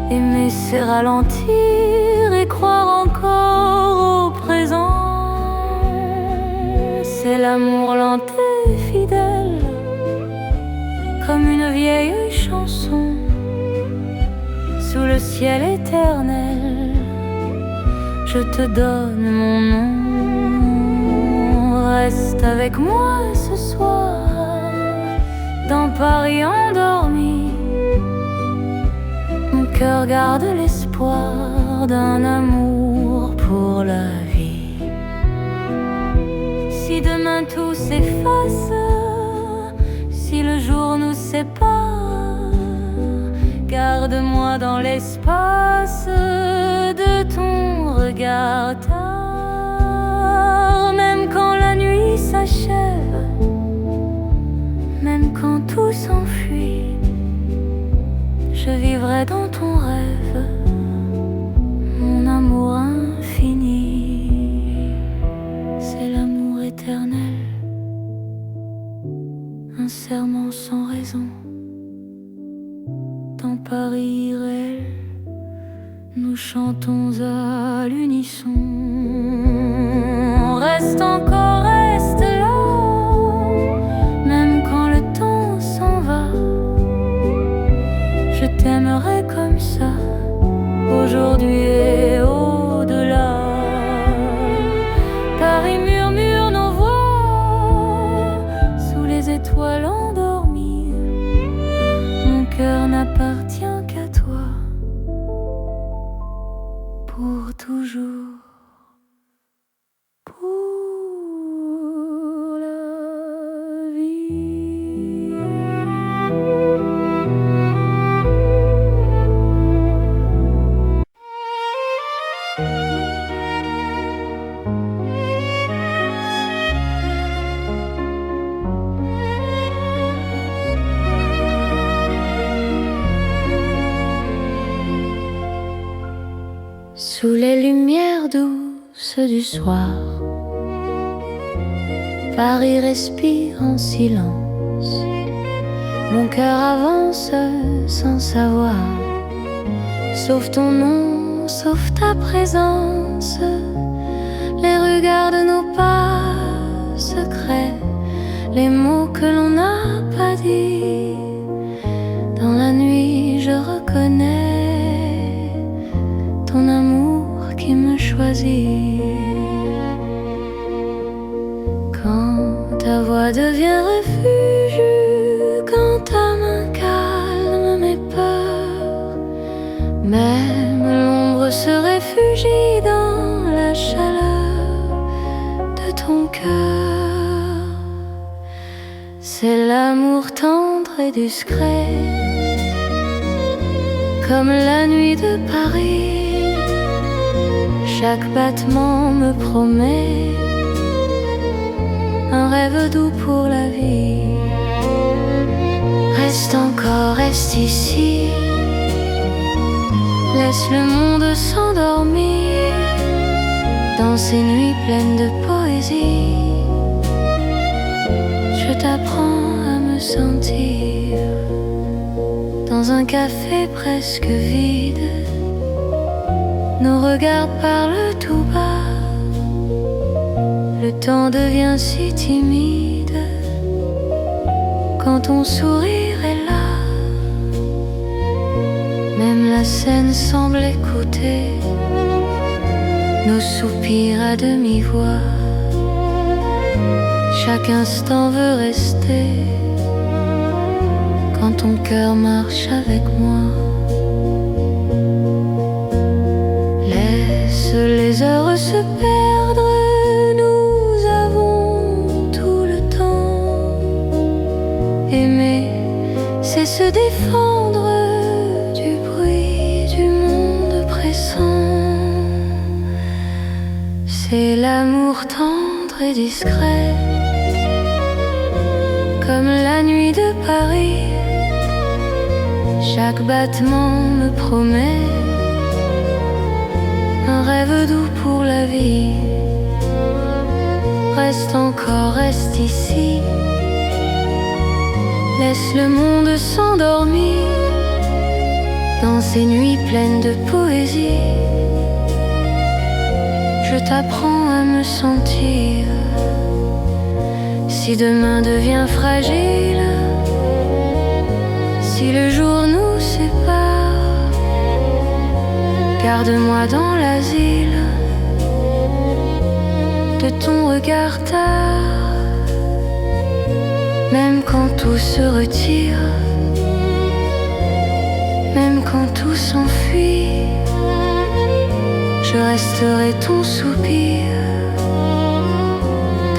Aimer c'est ralentir et encore au présent. C'est l'amour lent et fidèle, comme une vieille chanson sous le ciel éternel. Je te donne mon nom. Reste avec moi ce soir dans Paris endormi. Mon cœur garde l'espoir d'un amour pour la vie. Si demain tout s'efface, si le jour nous sépare, garde-moi dans l'espace de ton regard tard. Même quand la nuit s'achève, même quand tout s'enfuit, je vivrai dans ton rêve, mon amour infini. C'est l'amour éternel, un serment sans raison. Dans Paris irréel, nous chantons à l'unisson. Reste encore, reste là, même quand le temps s'en va. Je t'aimerai comme ça, aujourd'hui et au-delà. Paris murmure nos voix sous les étoiles endormies. Mon cœur n'appartient qu'à toi, pour toujours, pour la vie. Sous les lumières douces du soir, Paris respire en silence. Mon cœur avance sans savoir, sauf ton nom, sauf ta présence. Les regards de nos pas secrets, les mots que l'on n'a pas dit. Dans la nuit je reconnais ton amour qui me choisit. Quand ta voix devient refuge, quand ta main calme mes peurs, même l'ombre se réfugie dans la chaleur de ton cœur. C'est l'amour tendre et discret, comme la nuit de Paris. Chaque battement me promet un rêve doux pour la vie. Reste encore, reste ici, laisse le monde s'endormir dans ces nuits pleines de poésie. Je t'apprends à me sentir dans un café presque vide. Nos regards parlent tout bas, le temps devient si timide quand ton sourire est là. Même la scène semble écouter nos soupirs à demi-voix. Chaque instant veut rester quand ton cœur marche avec moi. Laisse les heures se perdre, nous avons tout le temps. Aimer, c'est se défendre du bruit du monde pressant. C'est l'amour tendre et discret, comme la nuit de Paris. Chaque battement me promet un rêve doux pour la vie. Reste encore, reste ici, laisse le monde s'endormir dans ces nuits pleines de poésie. je t'apprends à me sentir. Si demain devient fragile, si le jour nous sépare, garde-moi dans l'asile de ton regard tard. Même quand tout se retire, même quand tout s'enfuit, je resterai ton soupir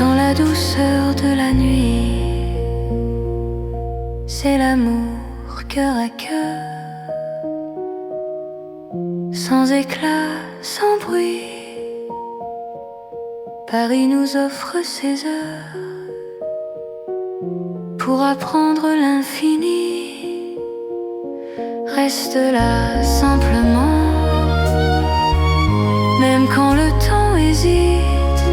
dans la douceur de la nuit. C'est l'amour cœur à cœur, sans éclat, sans bruit. Paris nous offre ses heures pour apprendre l'infini. Reste là simplement, même quand le temps hésite,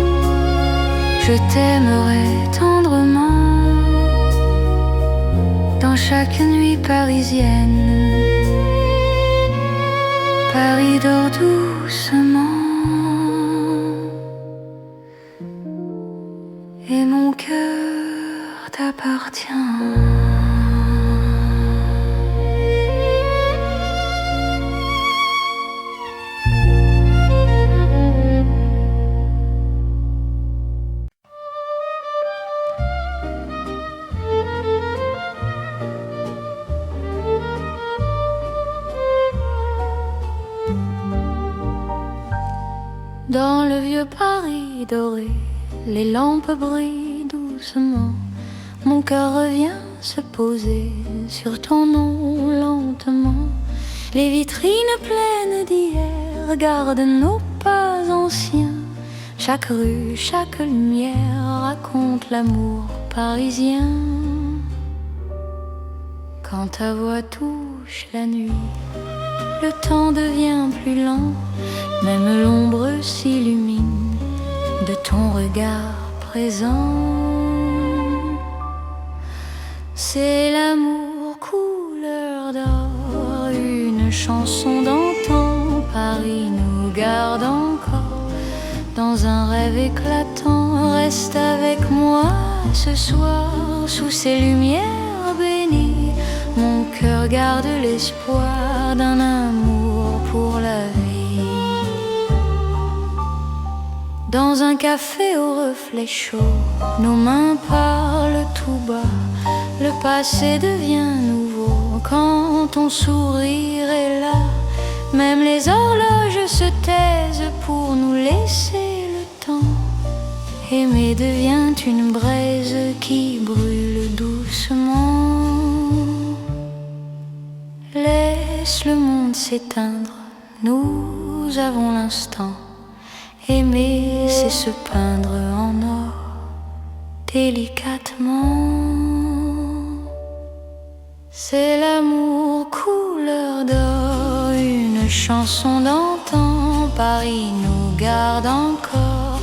je t'aimerai tendrement. Dans chaque nuit parisienne, Paris dort doucement et mon cœur t'appartient. Dans le vieux Paris doré, les lampes brillent doucement. Mon cœur revient se poser sur ton nom lentement. Les vitrines pleines d'hier gardent nos pas anciens. Chaque rue, chaque lumière raconte l'amour parisien. Quand ta voix touche la nuit, le temps devient plus lent. Même l'ombre s'illumine de ton regard présent. C'est l'amour couleur d'or, une chanson d'antan. Paris nous garde encore dans un rêve éclatant. Reste avec moi ce soir sous ces lumières bénies. Mon cœur garde l'espoir d'un amour pour la vie. Dans un café au reflet chaud, nos mains parlent tout bas. Le passé devient nouveau quand ton sourire est là. Même les horloges se taisent pour nous laisser le temps. Aimer devient une braise qui brûle doucement. Laisse le monde s'éteindre, nous avons l'instant. Aimer, c'est se peindre en or, délicatement. C'est l'amour couleur d'or, une chanson d'antan. Paris nous garde encore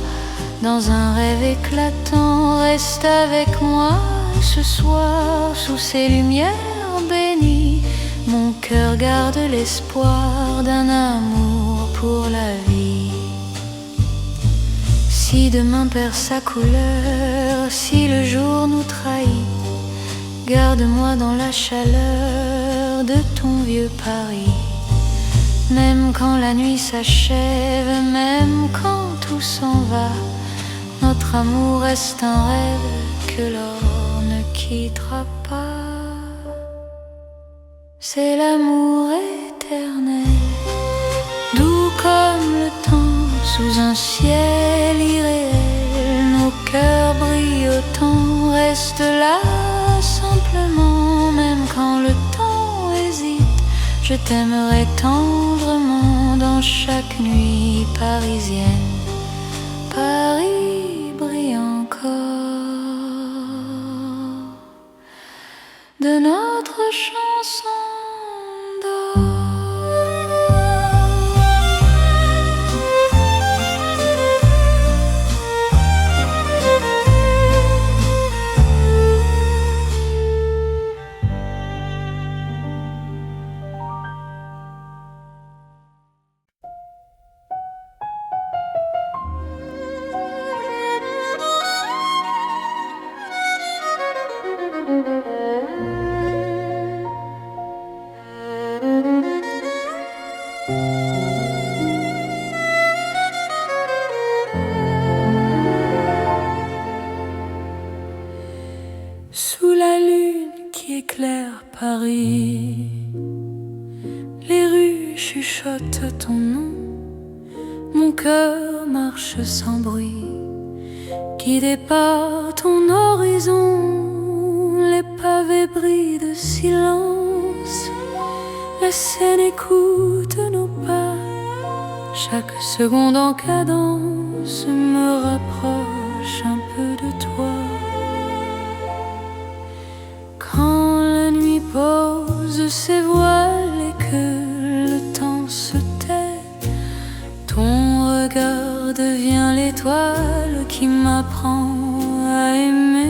dans un rêve éclatant. Reste avec moi ce soir sous ces lumières bénies. Mon cœur garde l'espoir d'un amour pour la vie. Si demain perd sa couleur, si le jour nous trahit, garde-moi dans la chaleur de ton vieux Paris. Même quand la nuit s'achève, même quand tout s'en va, notre amour reste un rêve que l'or ne quittera pas. C'est l'amour éternel, doux comme le temps, sous un ciel irréel. Nos cœurs brillent autant, reste là simplement. Même quand le temps hésite, je t'aimerai tendrement. Dans chaque nuit parisienne, Paris brille encore de notre chanson d'or. Sous la lune qui éclaire Paris, les rues chuchotent ton nom. Mon cœur marche sans bruit, guidé par ton horizon. Les pavés brillent de silence, la Seine écoute nos pas. Chaque seconde en cadence me rapproche un peu de toi. Quand la nuit pose ses voiles et que le temps se tait, ton regard devient l'étoile qui m'apprend à aimer.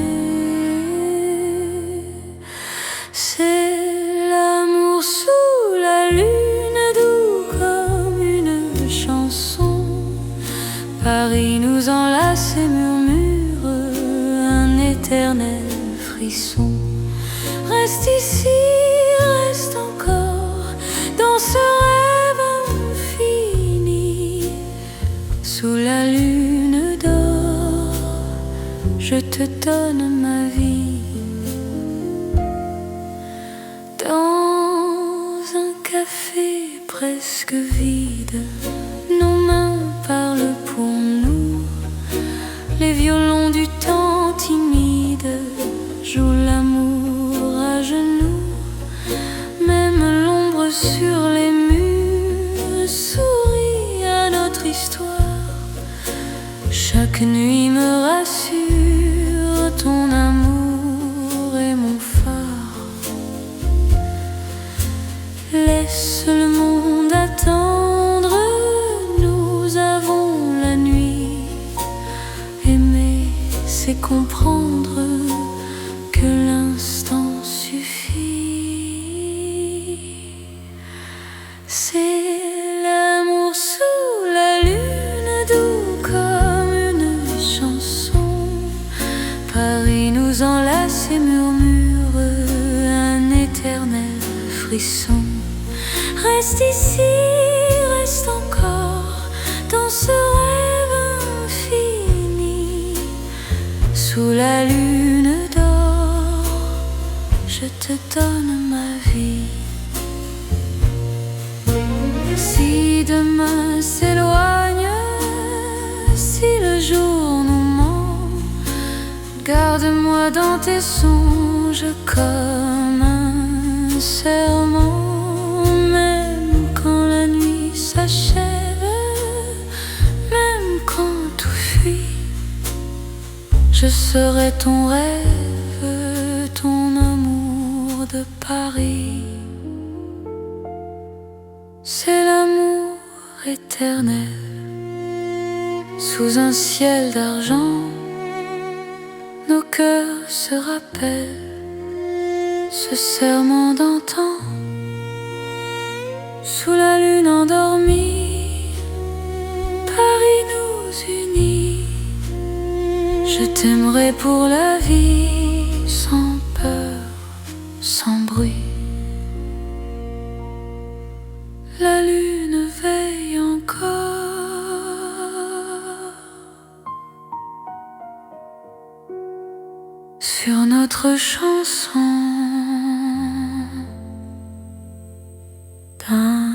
C'est l'amour sous la lune, doux comme une chanson. Paris nous enlace et murmure un éternel frisson. Reste ici, reste encore dans ce rêve infini. Sous la lune d'or, je te donne ma vie. Dans un café presque vide, nos mains parlent pour nous. Les violons du temps timide jouent l'amour à genoux. Même l'ombre sur les murs sourit à notre histoire. Chaque nuit me rassure, ton amour est mon phare. Laisse le monde attendre, nous avons la nuit. Aimer, c'est comprendre que l'instant suffit. C'est l'amour sous la lune, doux comme une chanson. Paris nous enlace et murmure un éternel frisson. Reste ici, reste encore dans ce rêve infini. Sous la lune d'or, je te donne ma vie. Si demain s'éloigne, si le jour nous ment, garde-moi dans tes songes comme un serment. Même quand la nuit s'achève, même quand tout fuit, je serai ton rêve, ton amour de Paris. C'est l'amour éternel, sous un ciel d'argent. Nos cœurs se rappellent ce serment d'antan. Sous la lune endormie, Paris nous unit. Je t'aimerai pour la vie, sans peur, sans bruit. La lune veille encore sur notre chanson d'amour.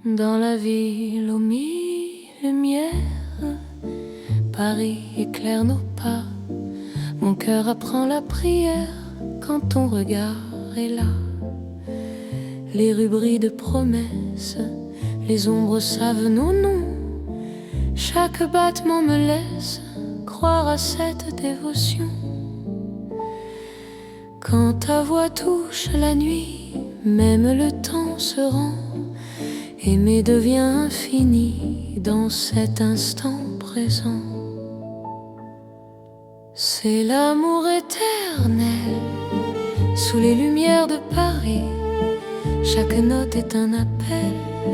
Dans la ville aux mille lumières, Paris éclaire nos pas. Mon cœur apprend la prière quand ton regard est là. Les rues brillent de promesses, les ombres savent nos noms. Chaque battement me laisse croire à cette dévotion. Quand ta voix touche la nuit, même le temps se rend. Aimer devient infini dans cet instant présent. C'est l'amour éternel sous les lumières de Paris. Chaque note est un appel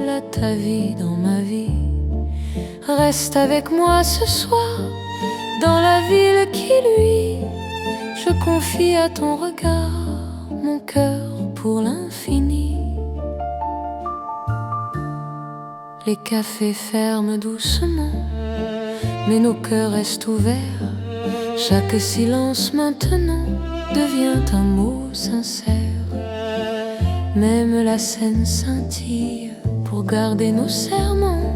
à ta vie dans ma vie. Reste avec moi ce soir dans la ville qui luit. Je confie à ton regard mon cœur pour l'infini. Les cafés ferment doucement, mais nos cœurs restent ouverts. Chaque silence maintenant devient un mot sincère. Même la scène scintille pour garder nos serments.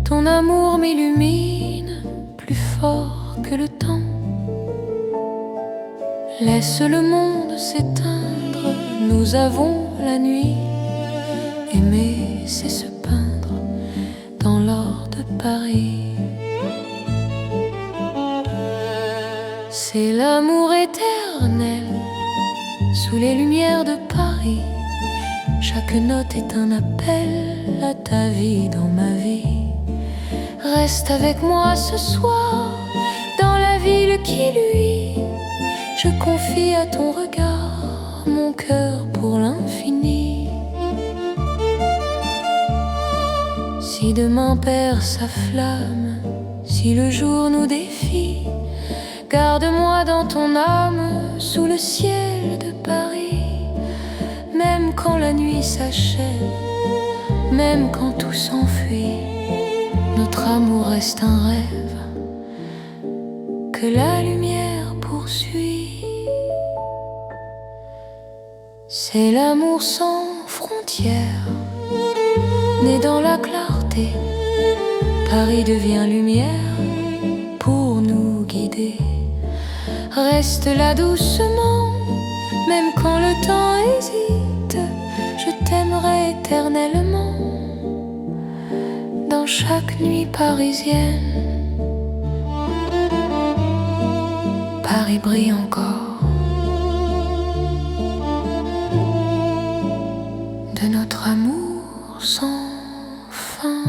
Ton amour m'illumine plus fort que le temps. Laisse le monde s'éteindre, nous avons la nuit. Aimer, c'est se peindre dans l'or de Paris. C'est l'amour éternel sous les lumières de Paris. Chaque note est un appel à ta vie dans ma vie. Reste avec moi ce soir dans la ville qui luit. Je confie à ton regard mon cœur pour l'infini. Si demain perd sa flamme, si le jour nous défie, garde-moi dans ton âme sous le ciel de Paris. Même quand la nuit s'achève, même quand tout s'enfuit, notre amour reste un rêve que la lumière poursuit. C'est l'amour sans frontières, né dans la clarté. Paris devient lumière pour nous guider. Reste là doucement, même quand le temps hésite. Je t'aimerai éternellement dans chaque nuit parisienne. Paris brille encore de notre amour sans fin.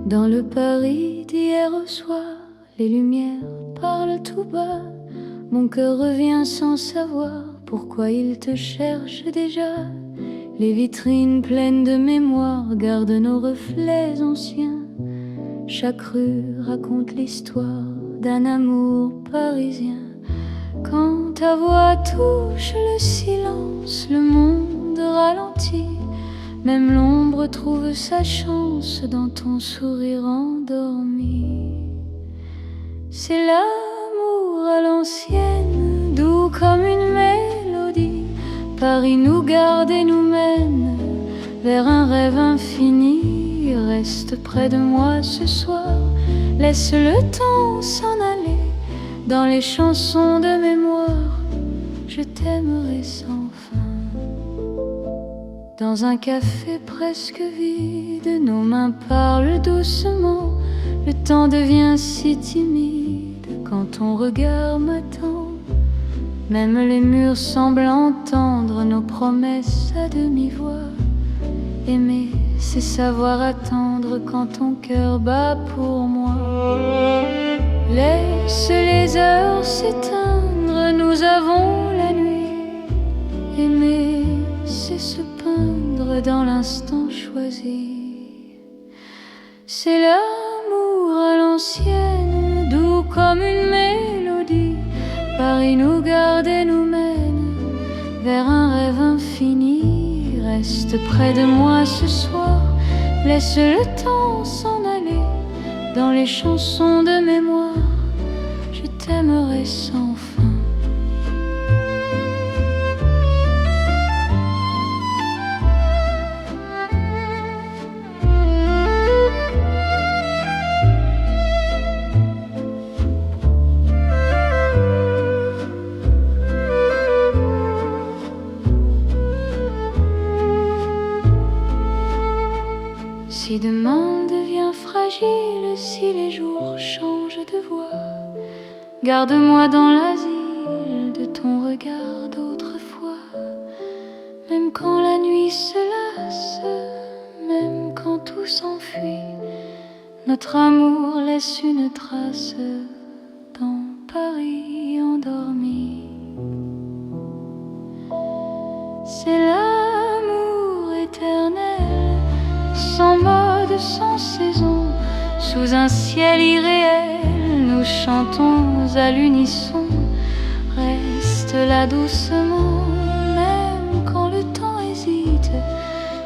Dans le Paris d'hier au soir, les lumières parlent tout bas. Mon cœur revient sans savoir pourquoi il te cherche déjà. Les vitrines pleines de mémoire gardent nos reflets anciens. Chaque rue raconte l'histoire d'un amour parisien. Quand ta voix touche le silence, le monde ralentit. Même l'ombre trouve sa chance dans ton sourire endormi. C'est l'amour à l'ancienne, doux comme une mélodie. Paris nous garde et nous mène vers un rêve infini. Reste près de moi ce soir, laisse le temps s'en aller. Dans les chansons de mémoire, je t'aimerai sans fin. Dans un café presque vide, nos mains parlent doucement. Le temps devient si timide quand ton regard m'attend. Même les murs semblent entendre nos promesses à demi-voix. Aimer, c'est savoir attendre quand ton cœur bat pour moi. Laisse les heures s'éteindre, nous avons la nuit. Aimer, c'est se peindre dans l'instant choisi. C'est l'amour à l'ancienne, doux comme une mélodie. Paris nous garde et nous mène vers un rêve infini. Reste près de moi ce soir, laisse le temps s'en aller. Dans les chansons de mémoire, je t'aimerai sans fin. Si demain devient fragile, si les jours changent de voix, garde-moi dans l'asile de ton regard d'autrefois. Même quand la nuit se lasse, même quand tout s'enfuit, notre amour laisse une trace dans Paris endormi. C'est l'amour éternel, sans mode, sans saison, sous un ciel irréel, nous chantons à l'unisson. Reste là doucement, même quand le temps hésite,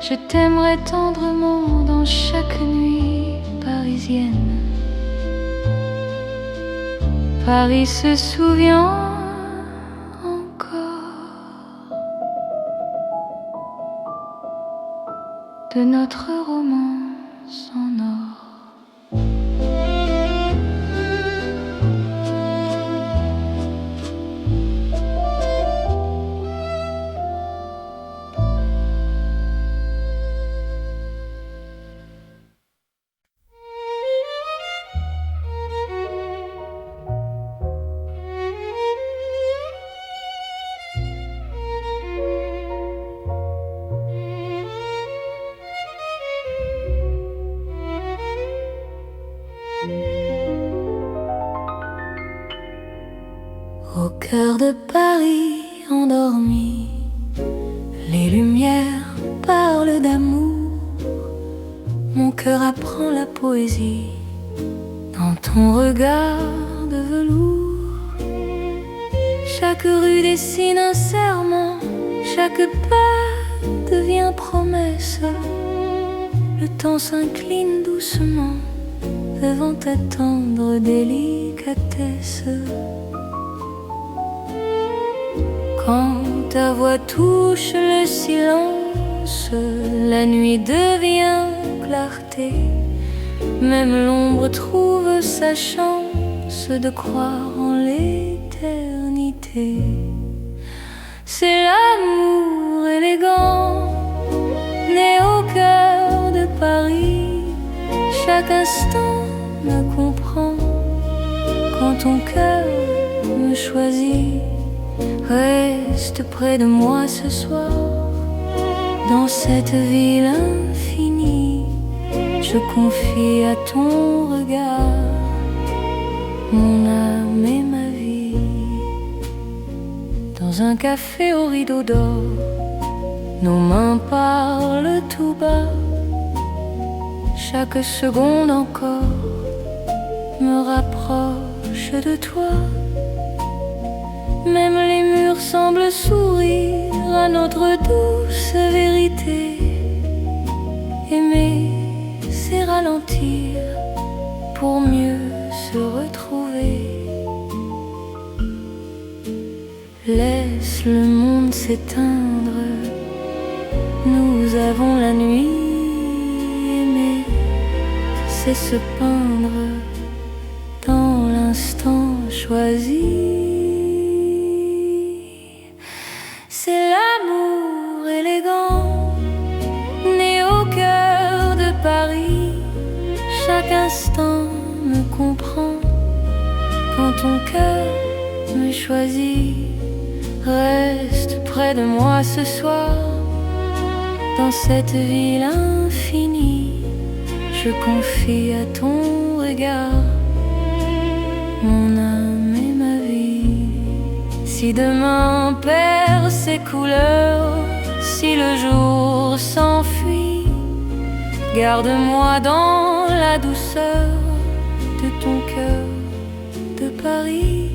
je t'aimerai tendrement dans chaque nuit parisienne. Paris se souvient de notre romance en or. Au cœur de Paris endormi, les lumières parlent d'amour. Mon cœur apprend la poésie dans ton regard de velours. Chaque rue dessine un serment, chaque pas devient promesse. Le temps s'incline doucement devant ta tendre délicatesse. Quand ta voix touche le silence, la nuit devient clarté. Même l'ombre trouve sa chance de croire en l'éternité. C'est l'amour élégant, né au cœur de Paris. Chaque instant me comprend quand ton cœur me choisit. Reste près de moi ce soir, dans cette ville infinie. Je confie à ton regard mon âme et ma vie. Dans un café au rideau d'or, nos mains parlent tout bas. Chaque seconde encore me rapproche de toi. Même les murs semblent sourire à notre douce vérité. Aimer, c'est ralentir pour mieux se retrouver. Laisse le monde s'éteindre, nous avons la nuit. Aimer, c'est se peindre dans l'instant choisi. C'est l'amour élégant, né au cœur de Paris. Chaque instant me comprend quand ton cœur me choisit. Reste près de moi ce soir, dans cette ville infinie. Je confie à ton regard mon âme et ma vie. Si demain perd ses couleurs, si le jour s'enfuit, garde-moi dans la douceur de ton cœur de Paris.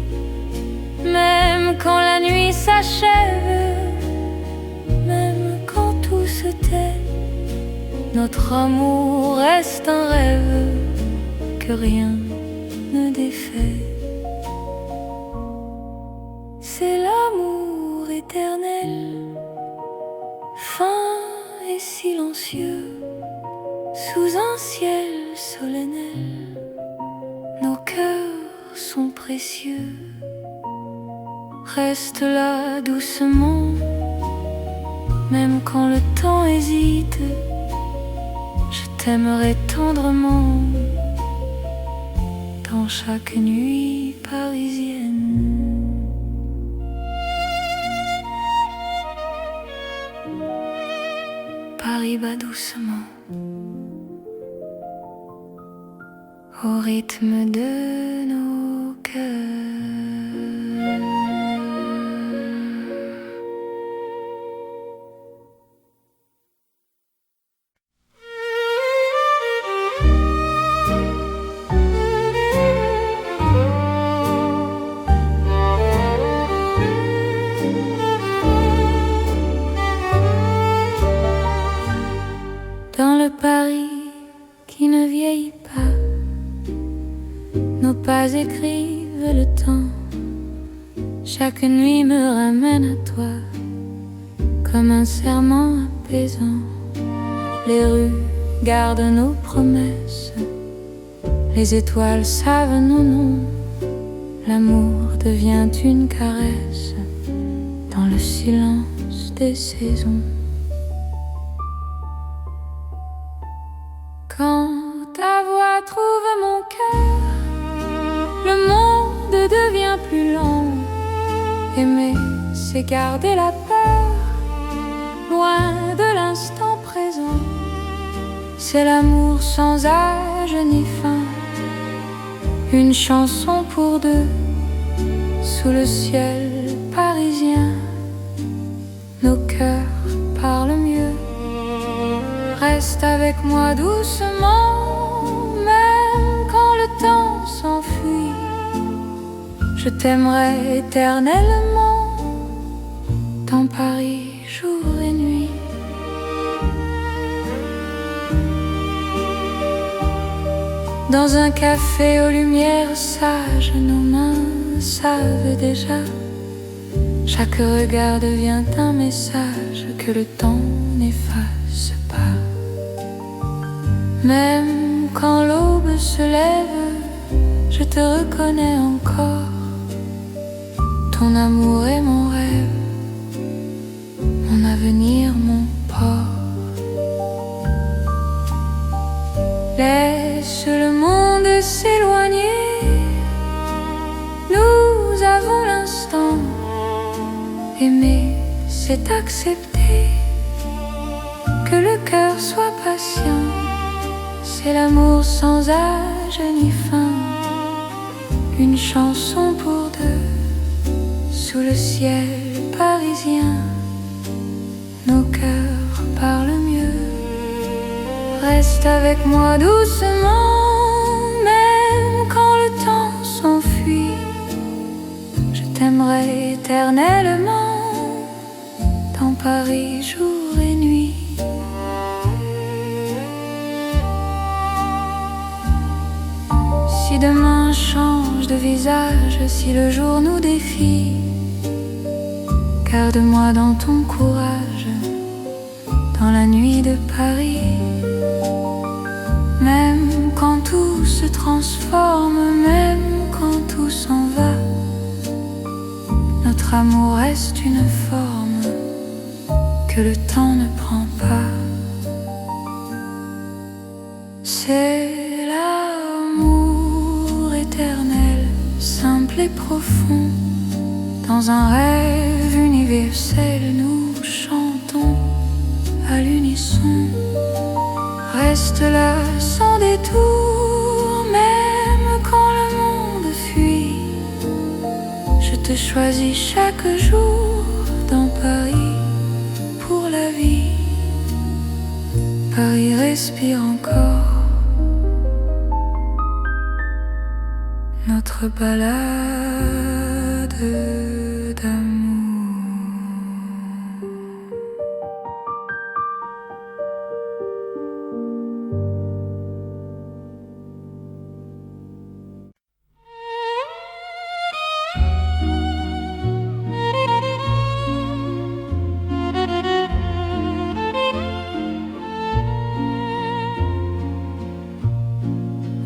Même quand la nuit s'achève, même quand tout se tait, notre amour reste un rêve que rien ne défait. C'est l'amour éternel, fin et silencieux, sous un ciel solennel. Nos cœurs sont précieux. Reste là doucement, même quand le temps hésite. Je t'aimerai tendrement dans chaque nuit parisienne. Paris bat doucement au rythme de nos cœurs. Dans le Paris qui ne vieillit pas, nos pas écrivent le temps. Chaque nuit me ramène à toi, comme un serment apaisant. Les rues gardent nos promesses, les étoiles savent nos noms. L'amour devient une caresse dans le silence des saisons. Quand ta voix trouve mon cœur, le monde devient plus lent. Aimer, c'est garder la peur, loin de l'instant présent. C'est l'amour sans âge ni fin, une chanson pour deux, sous le ciel parisien. Nos cœurs parlent mieux. Reste avec moi doucement, même quand le temps s'enfuit. Je t'aimerai éternellement, dans Paris, jour et nuit. Dans un café aux lumières sages, nos mains savent déjà. Chaque regard devient un message que le temps n'efface pas. Même quand l'aube se lève, je te reconnais encore. Ton amour est mon rêve, mon avenir, mon port. Laisse le monde s'éloigner, nous avons l'instant. Aimer, c'est accepter que le cœur soit patient. C'est l'amour sans âge ni fin, une chanson pour deux, sous le ciel parisien. Nos cœurs parlent mieux. Reste avec moi doucement, même quand le temps s'enfuit. Je t'aimerai éternellement, dans Paris jour et nuit. Si demain change de visage, si le jour nous défie, garde-moi dans ton courage, dans la nuit de Paris. Même quand tout se transforme, même quand tout s'en va, notre amour reste une forme que le temps ne prend pas. C'est l'amour éternel, simple et profond. Dans un rêve universel, nous chantons à l'unisson. Reste là sans détour, même quand le monde fuit. Je te choisis chaque jour dans Paris pour la vie. Paris respire encore notre balade d'amour.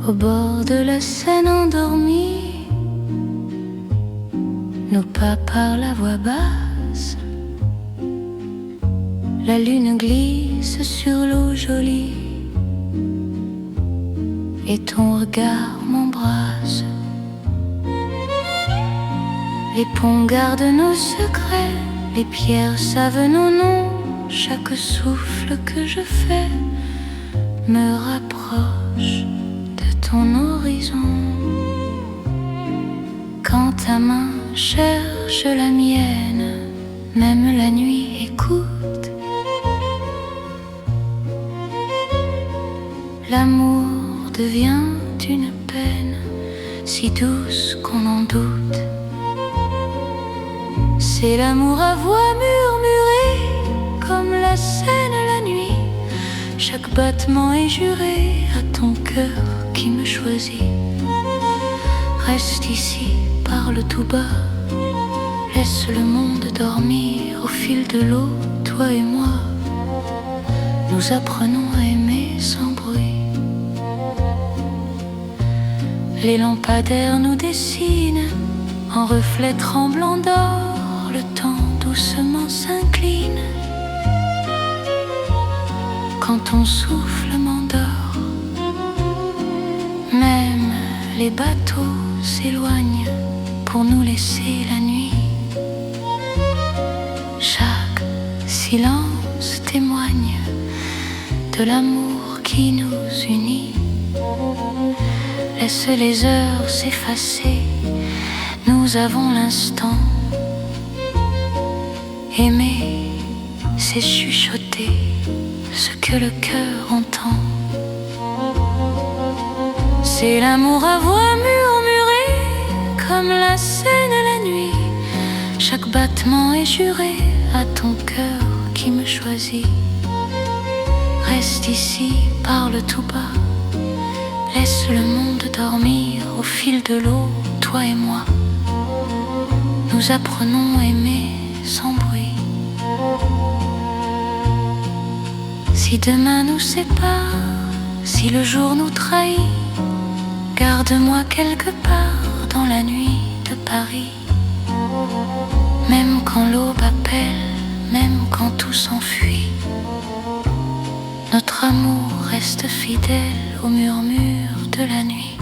Au bord de la Seine endormie, nos pas parlent à voix basse. La lune glisse sur l'eau jolie et ton regard m'embrasse. Les ponts gardent nos secrets, les pierres savent nos noms. Chaque souffle que je fais me rapproche de ton horizon. Quand ta main cherche la mienne, même la nuit écoute. L'amour devient une peine si douce qu'on en doute. C'est l'amour à voix murmurée comme la Seine la nuit. Chaque battement est juré à ton cœur qui me choisit. Reste ici, parle tout bas, laisse le monde dormir au fil de l'eau, toi et moi. Nous apprenons à aimer sans bruit. Les lampadaires nous dessinent en reflets tremblants d'or. Le temps doucement s'incline quand ton souffle m'endort. Même les bateaux s'éloignent pour nous laisser la nuit. Chaque silence témoigne de l'amour qui nous unit. Laisse les heures s'effacer, nous avons l'instant. Aimer, c'est chuchoter ce que le cœur entend. C'est l'amour à voix murmurée comme la Seine la nuit. Chaque battement est juré à ton cœur qui me choisit. Reste ici, parle tout bas, laisse le monde dormir au fil de l'eau, toi et moi. Nous apprenons à aimer sans bruit. Si demain nous sépare, si le jour nous trahit, garde-moi quelque part dans la nuit de Paris. Même quand l'aube appelle, même quand tout s'enfuit, notre amour reste fidèle au murmure de la nuit.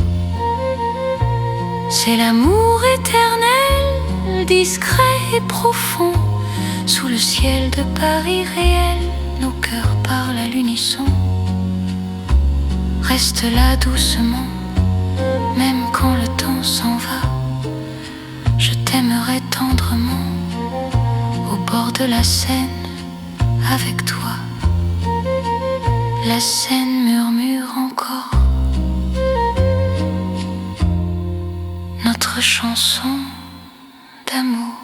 C'est l'amour éternel, discret et profond. Sous le ciel de Paris réel, nos cœurs parlent à l'unisson. Reste là doucement, même quand le temps s'en va. Je t'aimerai tendrement, au bord de la Seine, avec toi. La Seine murmure encore notre chanson d'amour.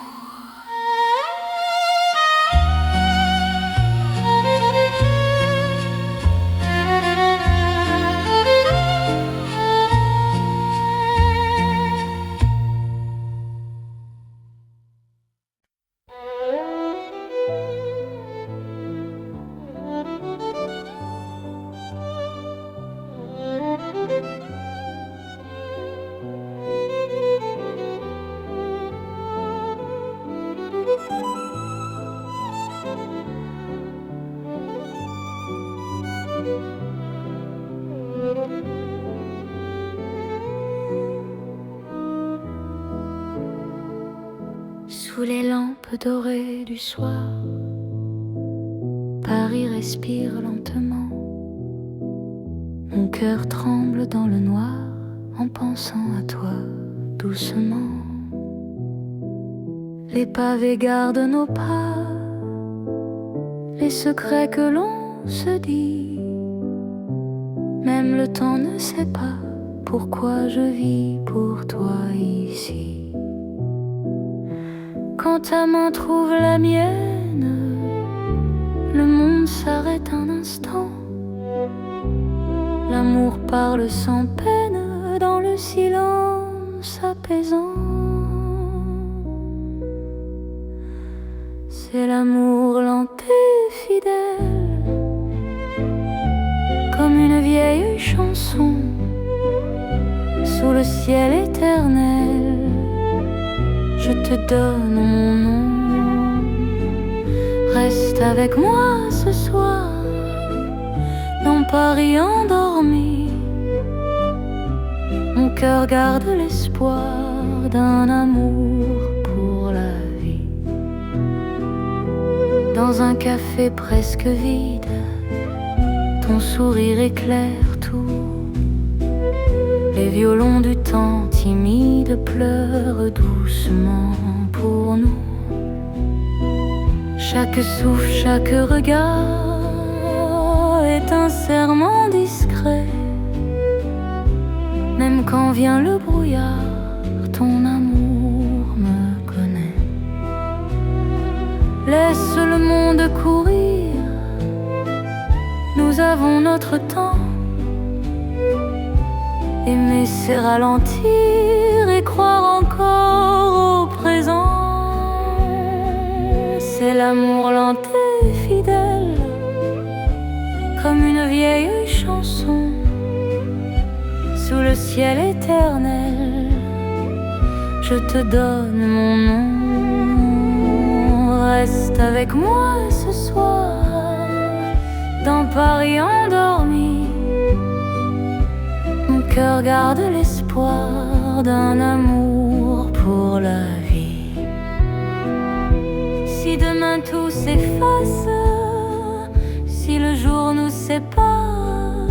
Sous les lampes dorées du soir, Paris respire lentement. Mon cœur tremble dans le noir en pensant à toi doucement. Les pavés gardent nos pas, les secrets que l'on se dit. Même le temps ne sait pas pourquoi je vis pour toi ici. Quand ta main trouve la mienne, le monde s'arrête un instant. L'amour parle sans peine dans le silence apaisant. C'est l'amour lent et fidèle, comme une vieille chanson sous le ciel éternel. Je te donne mon nom. Reste avec moi ce soir dans Paris endormi. cœur garde l'espoir d'un amour pour la vie. Dans un café presque vide, ton sourire éclaire tout. Les violons du temps timide pleurent doucement pour nous. Chaque souffle, chaque regard est un serment discret. Même quand vient le brouillard, ton amour me connaît. Laisse le monde courir, nous avons notre temps. Aimer c'est ralentir et croire encore au présent. C'est l'amour lent et fidèle, comme une vieille chanson. Sous le ciel éternel, je te donne mon nom. Reste avec moi ce soir, dans Paris endormi. Mon cœur garde l'espoir d'un amour pour la vie. Si demain tout s'efface, si le jour nous sépare,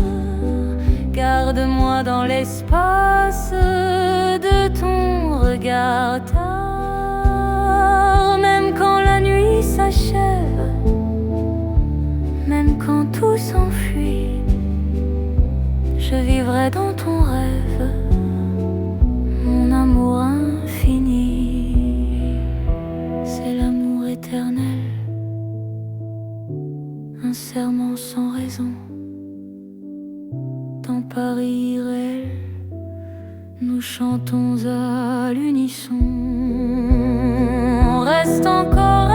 garde-moi dans l'espace de ton regard tard. Même quand la nuit s'achève, même quand tout s'enfuit, je vivrai dans ton rêve, mon amour infini. C'est l'amour éternel, un serment sans raison. Dans Paris irréel, nous chantons à l'unisson. Reste encore